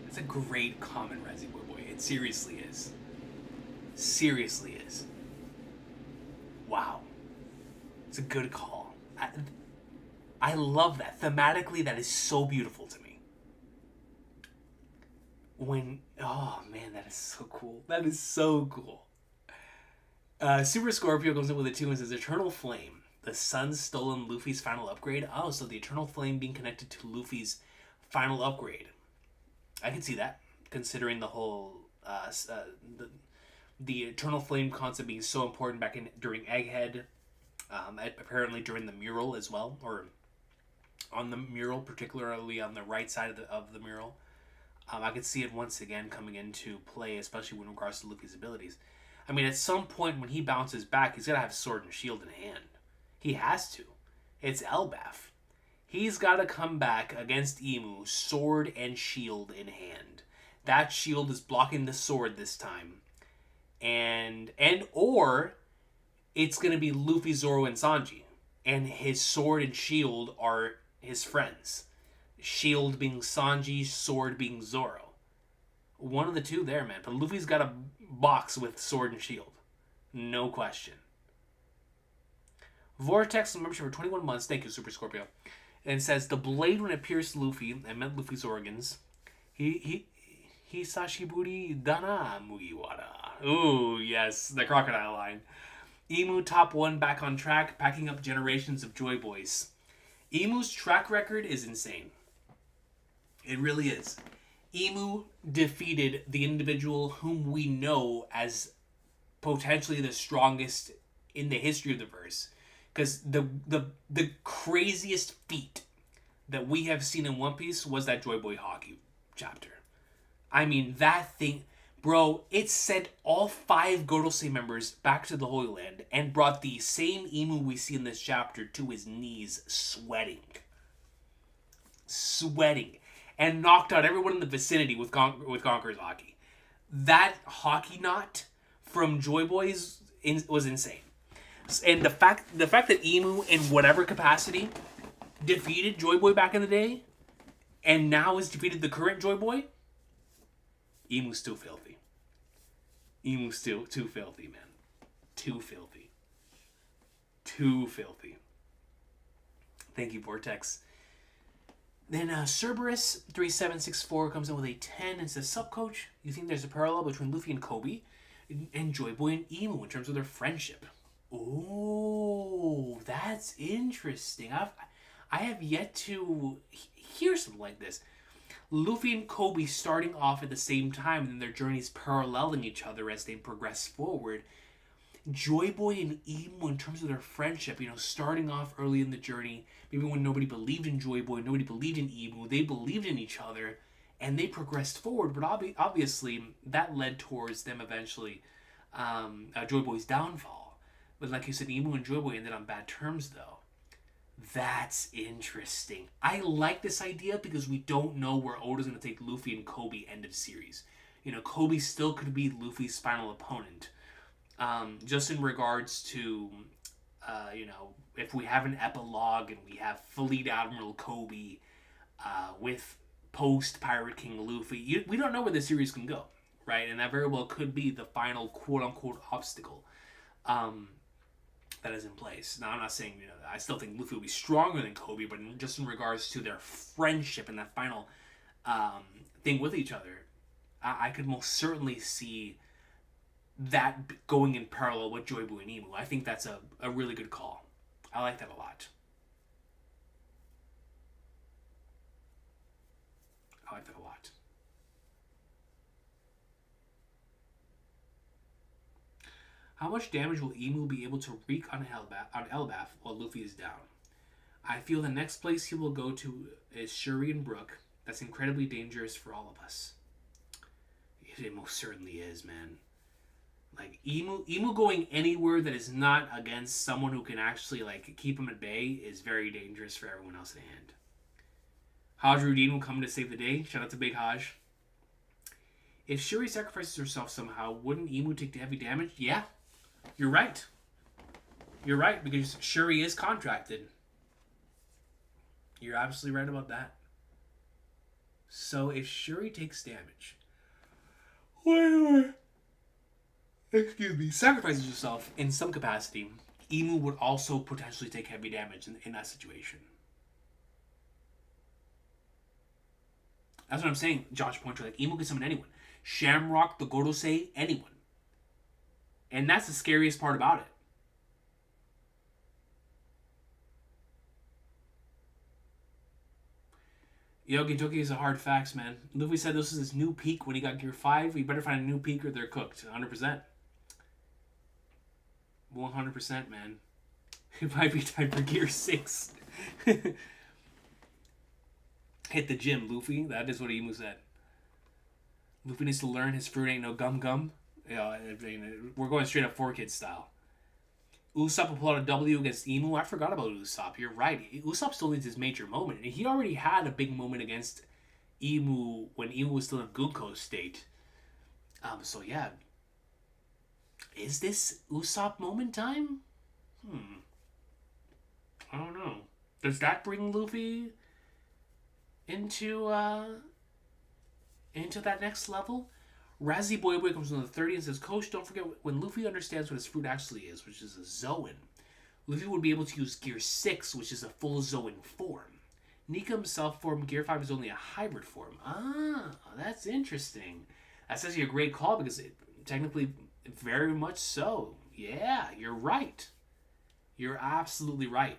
It's a great comment, Razzie Boy. It seriously is. Wow. It's a good call. I love that. Thematically, that is so beautiful to me. Oh man, that is so cool. That is so cool. Super Scorpio comes in with a 2 and says Eternal Flame. The sun stolen Luffy's final upgrade. Oh, so the Eternal Flame being connected to Luffy's final upgrade. I can see that, considering the whole the Eternal Flame concept being so important back in during Egghead. Apparently during the mural as well, or on the mural, particularly on the right side of the mural. I could see it once again coming into play, especially in regards to Luffy's abilities. I mean, at some point when he bounces back, he's got to have sword and shield in hand. He has to. It's Elbaf. He's got to come back against Emu, sword and shield in hand. That shield is blocking the sword this time. Or it's going to be Luffy, Zoro, and Sanji. And his sword and shield are his friends. Shield being Sanji, sword being Zoro. One of the two there, man. But Luffy's got a box with sword and shield. No question. Vortex membership for 21 months. Thank you, Super Scorpio. And says, the blade when it pierced Luffy and met Luffy's organs, he Sashiburi Dana Mugiwara. Ooh, yes, the crocodile line. Emu top 1 back on track, packing up generations of Joy Boys. Emu's track record is insane. It really is. Emu defeated the individual whom we know as potentially the strongest in the history of the verse. Because the craziest feat that we have seen in One Piece was that Joy Boy Hockey chapter. I mean, that thing... Bro, it sent all 5 Gorosei members back to the Holy Land and brought the same Emu we see in this chapter to his knees, sweating. And knocked out everyone in the vicinity with Conqueror's Hockey. That hockey knot from Joy Boys was insane. And the fact that Emu, in whatever capacity, defeated Joy Boy back in the day, and now has defeated the current Joy Boy, Emu's still filthy. Emu's still too filthy, man. Too filthy. Thank you, Vortex. Then Cerberus 3764 comes in with a 10 and says, Sup, Coach? You think there's a parallel between Luffy and Kobe and Joy Boy and Emu in terms of their friendship? Oh, that's interesting. I have yet to hear something like this. Luffy and Kobe starting off at the same time and their journeys paralleling each other as they progress forward. Joy Boy and Emu in terms of their friendship, starting off early in the journey, maybe when nobody believed in Joy Boy, nobody believed in Emu, they believed in each other and they progressed forward, but obviously that led towards them eventually Joy Boy's downfall. But like you said, Emu and Joy Boy ended on bad terms though. That's interesting. I like this idea because we don't know where Oda's going to take Luffy and Kobe end of series. Kobe still could be Luffy's final opponent. Just in regards to, if we have an epilogue and we have Fleet Admiral Kobe with post-Pirate King Luffy, we don't know where the series can go, right? And that very well could be the final quote-unquote obstacle that is in place. Now, I'm not saying, I still think Luffy will be stronger than Kobe, but just in regards to their friendship and that final thing with each other, I could most certainly see that going in parallel with Joy Boy and Emu. I think that's a really good call. I like that a lot. How much damage will Emu be able to wreak on Elbaf while Luffy is down? I feel the next place he will go to is Shuri and Brook. That's incredibly dangerous for all of us. It most certainly is, man. Like, Emu going anywhere that is not against someone who can actually, keep him at bay is very dangerous for everyone else in hand. Haj Rudin will come to save the day. Shout out to Big Haj. If Shuri sacrifices herself somehow, wouldn't Emu take the heavy damage? Yeah. You're right. Because Shuri is contracted. You're absolutely right about that. So if Shuri takes damage, sacrifices herself in some capacity, Emu would also potentially take heavy damage in that situation. That's what I'm saying, Josh Pointer. Like, Emu can summon anyone. Shamrock, the Gorosei, anyone. And that's the scariest part about it. Yogi Toki is a hard facts, man. Luffy said this was his new peak when he got Gear 5. We better find a new peak or they're cooked. 100%. 100%, man. It might be time for Gear 6. Hit the gym, Luffy. That is what Emu said. Luffy needs to learn his fruit ain't no gum gum. Yeah, we're going straight up 4-Kid style. Usopp will pull out a W against Emu. I forgot about Usopp. You're right. Usopp still needs his major moment. And he already had a big moment against Emu when Emu was still in Gunko state. So yeah. Is this Usopp moment time? I don't know. Does that bring Luffy into that next level? Razzie Boy Boy comes on the 30 and says, Coach, don't forget when Luffy understands what his fruit actually is, which is a Zoan. Luffy would be able to use Gear 6, which is a full Zoan form. Nika himself form Gear 5 is only a hybrid form. Ah, that's interesting. That's actually a great call because it technically very much so. Yeah, you're right. You're absolutely right.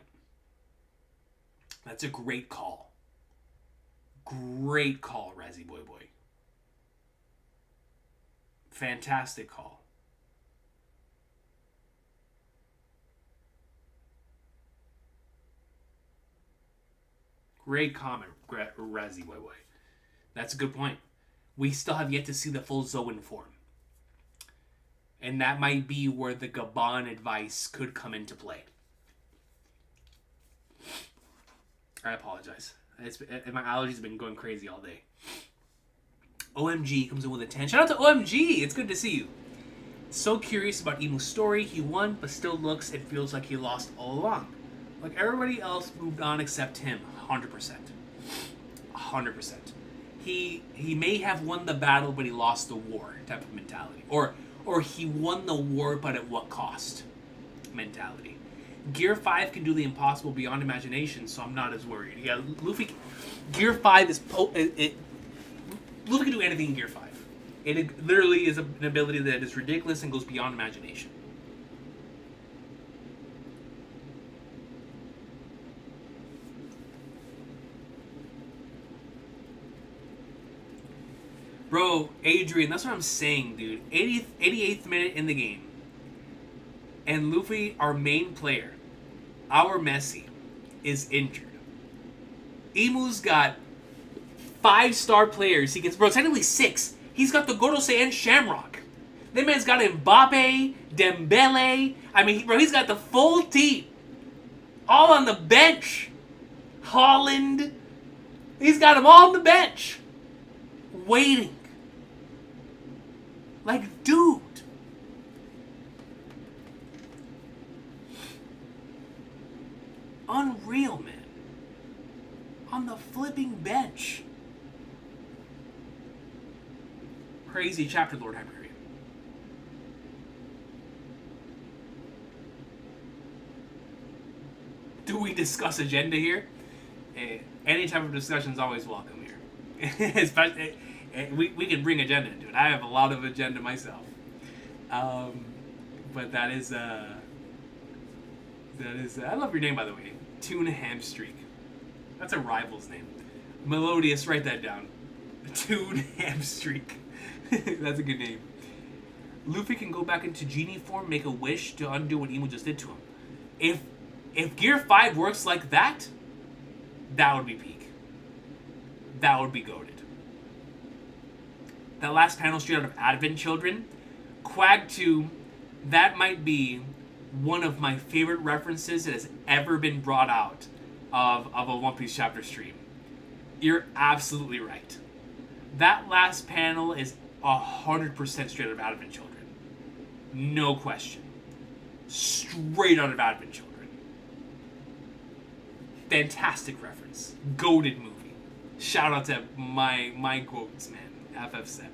That's a great call. Great call, Razzie Boy Boy. Fantastic call. Great comment, Razzie Boy Boy. That's a good point. We still have yet to see the full Zoan form. And that might be where the Gabon advice could come into play. I apologize. My allergies have been going crazy all day. OMG comes in with a 10. Shout out to OMG! It's good to see you. So curious about Emu's story. He won, but still looks and feels like he lost all along. Like everybody else moved on except him. 100%. 100%. He may have won the battle, but he lost the war type of mentality. Or he won the war, but at what cost mentality. Gear 5 can do the impossible beyond imagination, so I'm not as worried. Yeah, Luffy... Gear 5 is... Luffy can do anything in Gear 5. It literally is an ability that is ridiculous and goes beyond imagination. Bro, Adrian, that's what I'm saying, dude. 88th minute in the game. And Luffy, our main player, our Messi, is injured. Emu's got 5-star players. He gets, bro, technically 6. He's got the Gorosei and Shamrock. That man's got Mbappe, Dembele. I mean, bro, he's got the full team. All on the bench. Holland. He's got them all on the bench. Waiting. Like, dude. Unreal, man. On the flipping bench. Crazy chapter, Lord Hyperion. Do we discuss agenda here? Any type of discussion is always welcome here. Especially, we can bring agenda into it. I have a lot of agenda myself. But that is I love your name, by the way. Tuna Hamstreak. That's a rival's name. Melodious, write that down. Tuna Hamstreak. That's a good name. Luffy can go back into genie form, make a wish to undo what Emu just did to him. If Gear 5 works like that, that would be peak. That would be goated. That last panel straight out of Advent Children, Quag 2, that might be one of my favorite references that has ever been brought out of a One Piece chapter stream. You're absolutely right. That last panel is 100% straight out of Advent Children. No question. Straight out of Advent Children. Fantastic reference. Goated movie. Shout out to my quotes, man. FF7.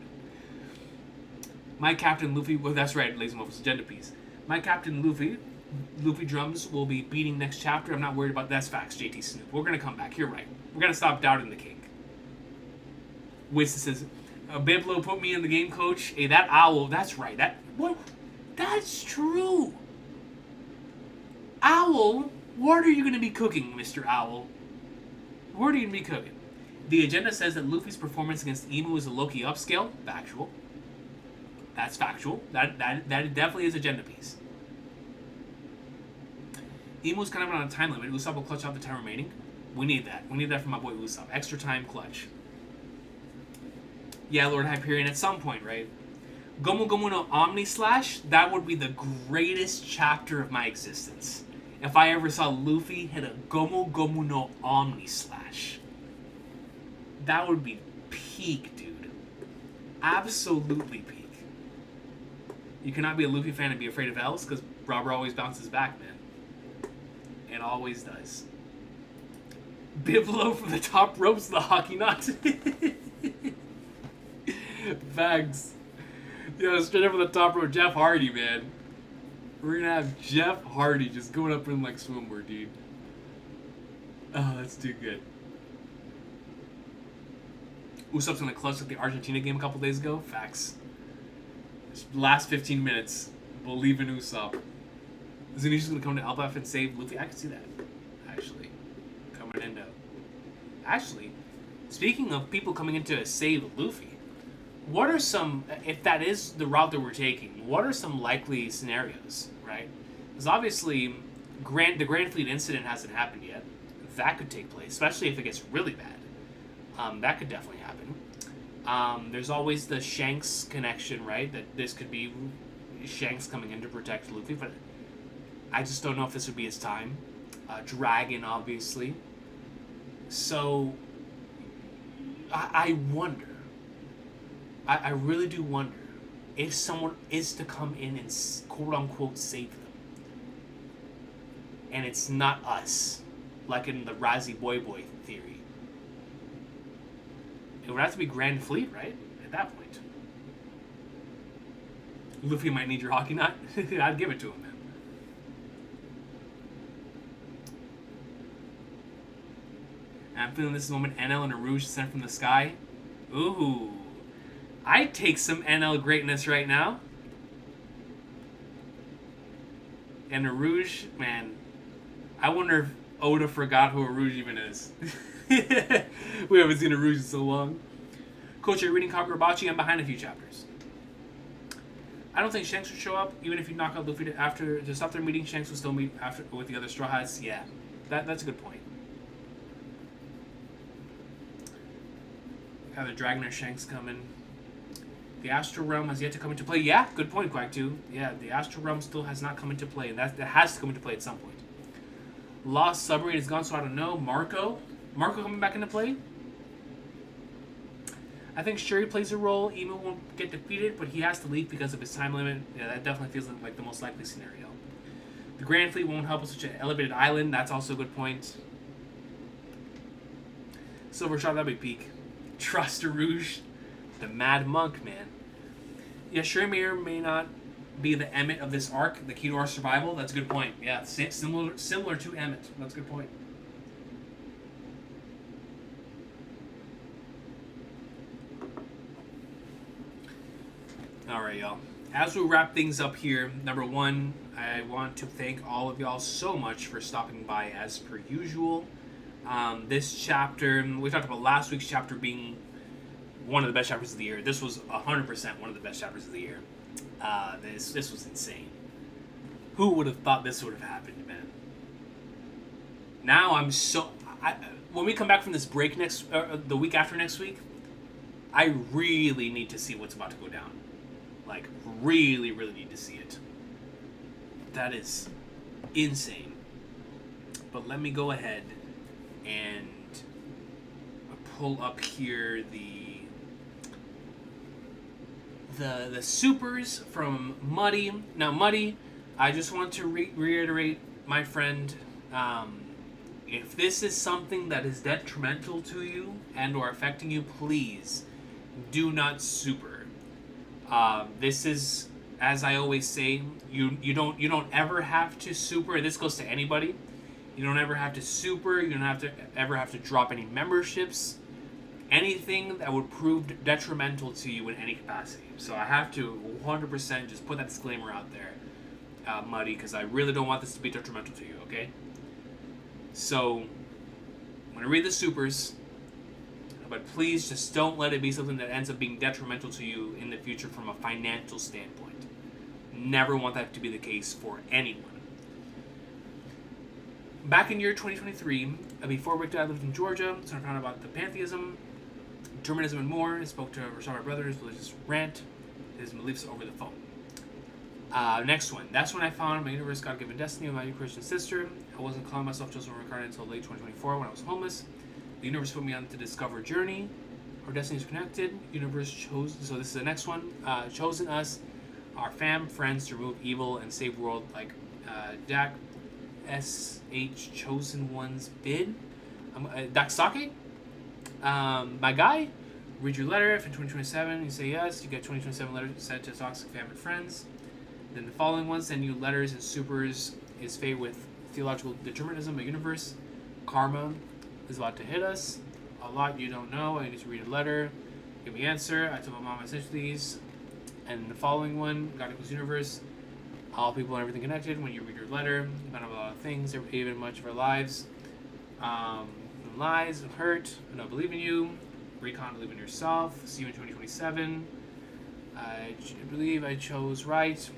My Captain Luffy, well, that's right, ladies and gentlemen, agenda piece. My Captain Luffy Drums will be beating next chapter. I'm not worried about that's facts, JT Snoop. We're gonna come back. You're right. We're gonna stop doubting the king. Winston says, Biblo put me in the game, coach. Hey, that owl, that's right. That's true. Owl, what are you going to be cooking, Mr. Owl? What are you going to be cooking? The agenda says that Luffy's performance against Emu is a Loki upscale. Factual. That's factual. That definitely is agenda piece. Emu's kind of on a time limit. Usopp will clutch out the time remaining. We need that. We need that from my boy Usopp. Extra time clutch. Yeah, Lord Hyperion, at some point, right? Gomu Gomu no Omni Slash, that would be the greatest chapter of my existence. If I ever saw Luffy hit a Gomu Gomu no Omni Slash. That would be peak, dude. Absolutely peak. You cannot be a Luffy fan and be afraid of L's, because Robber always bounces back, man. It always does. Biblo from the top ropes, the hockey knot. Bags. Yeah, straight up from the top rope, Jeff Hardy, man. We're gonna have Jeff Hardy just going up in like swimwear, dude. Oh, that's too good. Usopp's gonna clutch like the Argentina game a couple days ago. Facts. Last 15 minutes. Believe in Usopp. Zenitsu's gonna come to Elbaf and save Luffy. I can see that. Actually. Coming into. Actually, speaking of people coming in to save Luffy, what are some, if that is the route that we're taking, what are some likely scenarios, right? Because obviously, the Grand Fleet incident hasn't happened yet. That could take place, especially if it gets really bad. That could definitely happen. There's always the Shanks connection, right? That this could be Shanks coming in to protect Luffy, but I just don't know if this would be his time. Dragon, obviously. So, I wonder. I really do wonder if someone is to come in and quote-unquote save them. And it's not us, like in the Razzie Boy Boy theory. It would have to be Grand Fleet, right? At that point. Luffy might need your hockey knot. I'd give it to him, man. I'm feeling this moment, NL and a Rouge sent from the sky. Ooh. I'd take some NL greatness right now. And a Rouge, man. I wonder if Oda forgot who a Rouge even is. We haven't seen a Rouge in so long. Coach, you're reading Kagurabachi. I'm behind a few chapters. I don't think Shanks would show up, even if you knock out Luffy to stop their meeting. Shanks will still meet after with the other Straw Hats. Yeah, that's a good point. Either Dragon or Shanks coming. The Astral Realm has yet to come into play. Yeah, good point, Quack 2. Yeah, the Astral Realm still has not come into play, and that has to come into play at some point. Lost Submarine is gone, so I don't know. Marco coming back into play? I think Shuri plays a role. Emu won't get defeated, but he has to leave because of his time limit. Yeah, that definitely feels like the most likely scenario. The Grand Fleet won't help us reach an elevated island. That's also a good point. Silver Shot, that'd be peak. Trust a Rouge. The Mad Monk, man. Yeah, Shuri may or may not be the Emmett of this arc, the key to our survival. That's a good point. Yeah, similar to Emmett. That's a good point. Alright, y'all. As we wrap things up here, number one, I want to thank all of y'all so much for stopping by as per usual. This chapter, we talked about last week's chapter being one of the best chapters of the year. This was 100% one of the best chapters of the year. This was insane. Who would have thought this would have happened, man? Now I'm so... when we come back from this break the week after next week, I really need to see what's about to go down. Like, really, really need to see it. That is insane. But let me go ahead and pull up here the supers from Muddy. Now, Muddy, I just want to reiterate, my friend, if this is something that is detrimental to you and or affecting you, please do not super. This is, as I always say, you don't ever have to super, and this goes to anybody. You don't ever have to super. You don't ever have to drop any memberships. anything that would prove detrimental to you in any capacity. So I have to 100% just put that disclaimer out there, Muddy, because I really don't want this to be detrimental to you, okay? So, I'm going to read the supers, but please just don't let it be something that ends up being detrimental to you in the future from a financial standpoint. Never want that to be the case for anyone. Back in year 2023, before Rick died, I lived in Georgia, so I found out about the pantheism, determinism, and more. I spoke to Rashad, my brother's religious rant, his beliefs over the phone. Next one. That's when I found my universe, God-given destiny of my Christian sister. I wasn't calling myself Joseph Reincarnated until late 2024 when I was homeless. The universe put me on the discover journey. Our destiny is connected. Universe chose. So this is the next one. Chosen us, our fam, friends to remove evil and save world like Dak SH Chosen Ones bid. Daksake. My guy. Read your letter. If in 2027 you say yes, you get 2027 letters sent to toxic family friends. Then the following ones send you letters and supers is fate with theological determinism, a universe. Karma is about to hit us. A lot you don't know. I need to read a letter. Give me answer. I told my mom I sent these. And the following one, God equals universe. All people and everything connected. When you read your letter, you find out a lot of things, even much of our lives. Lies, hurt, I don't believe in you. Recon, believe in yourself. See you in 2027. I believe I chose right.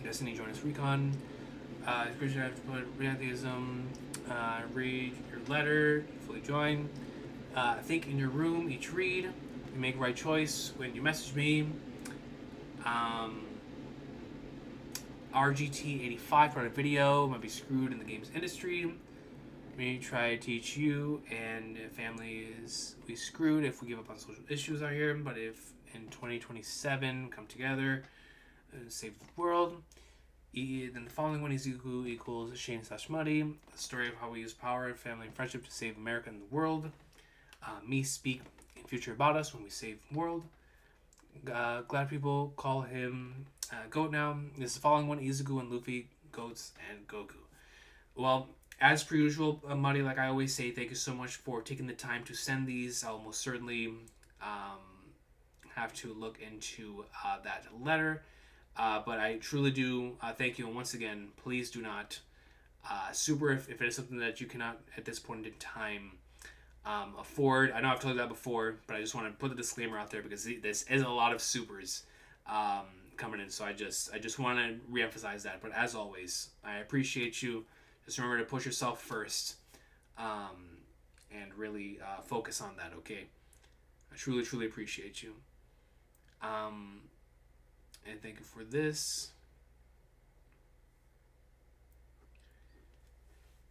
Destiny, join us, Recon. Christian pantheism. Read your letter. Fully join. Think in your room. Each read. You make the right choice when you message me. RGT85 put out a video. Might be screwed in the games industry. We try to teach you and family is we screwed if we give up on social issues out here. But if in 2027 come together and save the world. Then the following one is equals Shane/Muddy. The story of how we use power, family, and friendship to save America and the world. Me speak in future about us when we save the world. Glad people call him Goat now. This is the following one, Izuku and Luffy, Goats, and Goku. Well, as per usual, Muddy, like I always say, thank you so much for taking the time to send these. I'll most certainly have to look into that letter. But I truly do thank you. And once again, please do not super if it is something that you cannot at this point in time afford. I know I've told you that before, but I just want to put the disclaimer out there because this is a lot of supers coming in. So I just want to reemphasize that. But as always, I appreciate you. Just remember to push yourself first and really focus on that, okay? I truly, truly appreciate you. And thank you for this.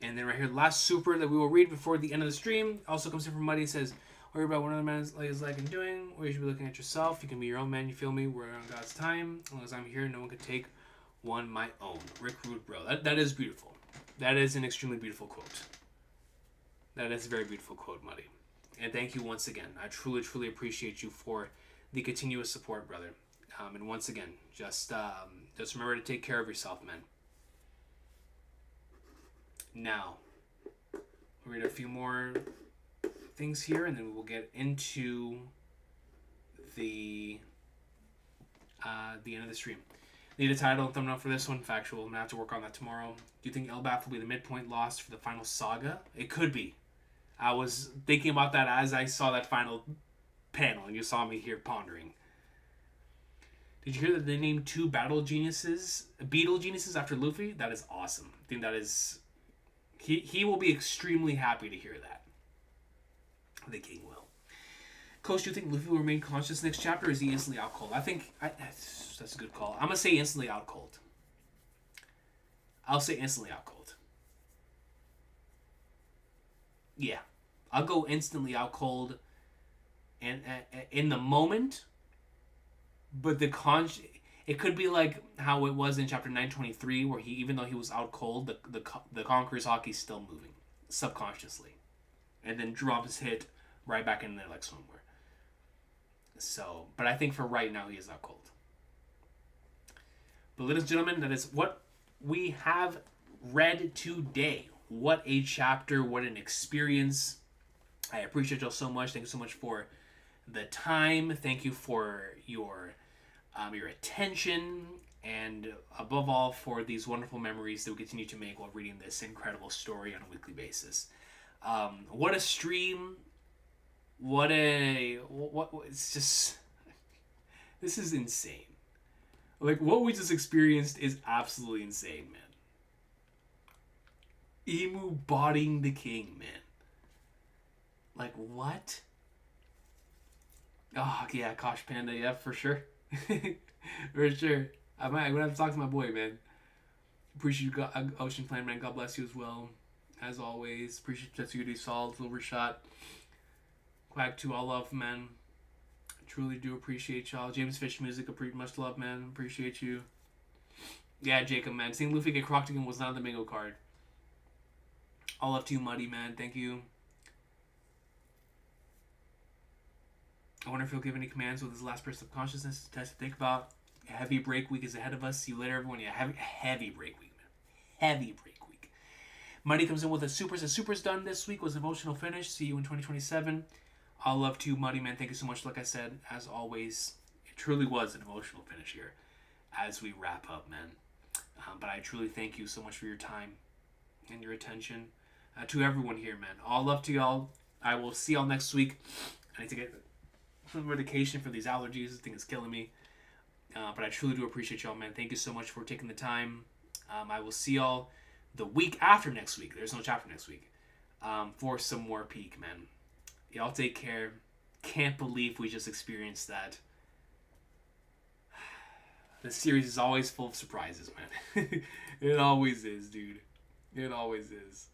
And then right here, the last super that we will read before the end of the stream also comes in from Muddy. It says, worry about what another man is like and doing, or you should be looking at yourself. You can be your own man, you feel me? We're on God's time. As long as I'm here, no one could take one my own. Rick Rude, bro. That is beautiful. That is an extremely beautiful quote. That is a very beautiful quote, Muddy. And thank you once again. I truly, truly appreciate you for the continuous support, brother. And once again, just remember to take care of yourself, man. Now, we'll read a few more things here, and then we'll get into the end of the stream. Need a title and thumbnail for this one? Factual. I'm going to have to work on that tomorrow. Do you think Elbath will be the midpoint lost for the final saga? It could be. I was thinking about that as I saw that final panel, and you saw me here pondering. Did you hear that they named 2 beetle geniuses after Luffy? That is awesome. I think that is... He will be extremely happy to hear that. The king will. Coach, do you think Luffy will remain conscious next chapter, or is he instantly out cold? I think... that's a good call. I'm going to say instantly out cold. I'll say instantly out cold. Yeah. I'll go instantly out cold and in the moment... But it could be like how it was in chapter 923, where even though he was out cold, the Conqueror's hockey's still moving subconsciously, and then drops hit right back in there like somewhere. So, but I think for right now he is out cold. But ladies and gentlemen, that is what we have read today. What a chapter! What an experience! I appreciate y'all so much. Thank you so much for the time. Thank you for your attention, and above all, for these wonderful memories that we continue to make while reading this incredible story on a weekly basis. What a stream! What? It's just, this is insane. Like, what we just experienced is absolutely insane, man. Emu bodying the king, man. Like, what? Oh, yeah, Kosh Panda, yeah, for sure. For sure. I'm gonna have to talk to my boy, man. Appreciate you, Ocean Plan, man. God bless you as well. As always, appreciate Tetsuya Solid, Silvershot, Quack 2, all love, man. Truly do appreciate y'all. James Fish Music, much love, man. Appreciate you. Yeah, Jacob, man. Seeing Luffy get crocked again was not on the bingo card. All love to you, Muddy, man. Thank you. I wonder if he'll give any commands with his last burst of consciousness. Test to think about. A heavy break week is ahead of us. See you later, everyone. Yeah, heavy break week, man. Heavy break week. Muddy comes in with a super. The super's done this week. Was an emotional finish. See you in 2027. All love to you, Muddy, man. Thank you so much. Like I said, as always, it truly was an emotional finish here as we wrap up, man. But I truly thank you so much for your time and your attention. To everyone here, man. All love to y'all. I will see y'all next week. I need to get some medication for these allergies. This thing is killing me. But I truly do appreciate y'all, man. Thank you so much for taking the time. I will see y'all the week after next week. There's no chapter next week. For some more peak, man. Y'all take care. Can't believe we just experienced that. This series is always full of surprises, man. It always is, dude. It always is.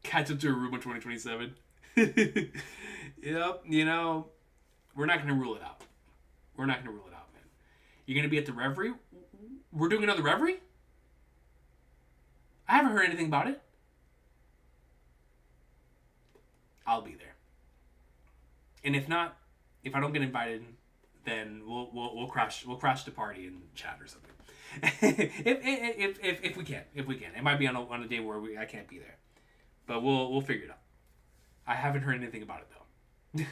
Catch up to Aruba 2027. Yep, we're not going to rule it out. We're not going to rule it out, man. You're going to be at the Reverie? We're doing another Reverie? I haven't heard anything about it. I'll be there. And if not, if I don't get invited, then we'll crash the party and chat or something. if we can, it might be on a day where I can't be there, but we'll figure it out. I haven't heard anything about it though.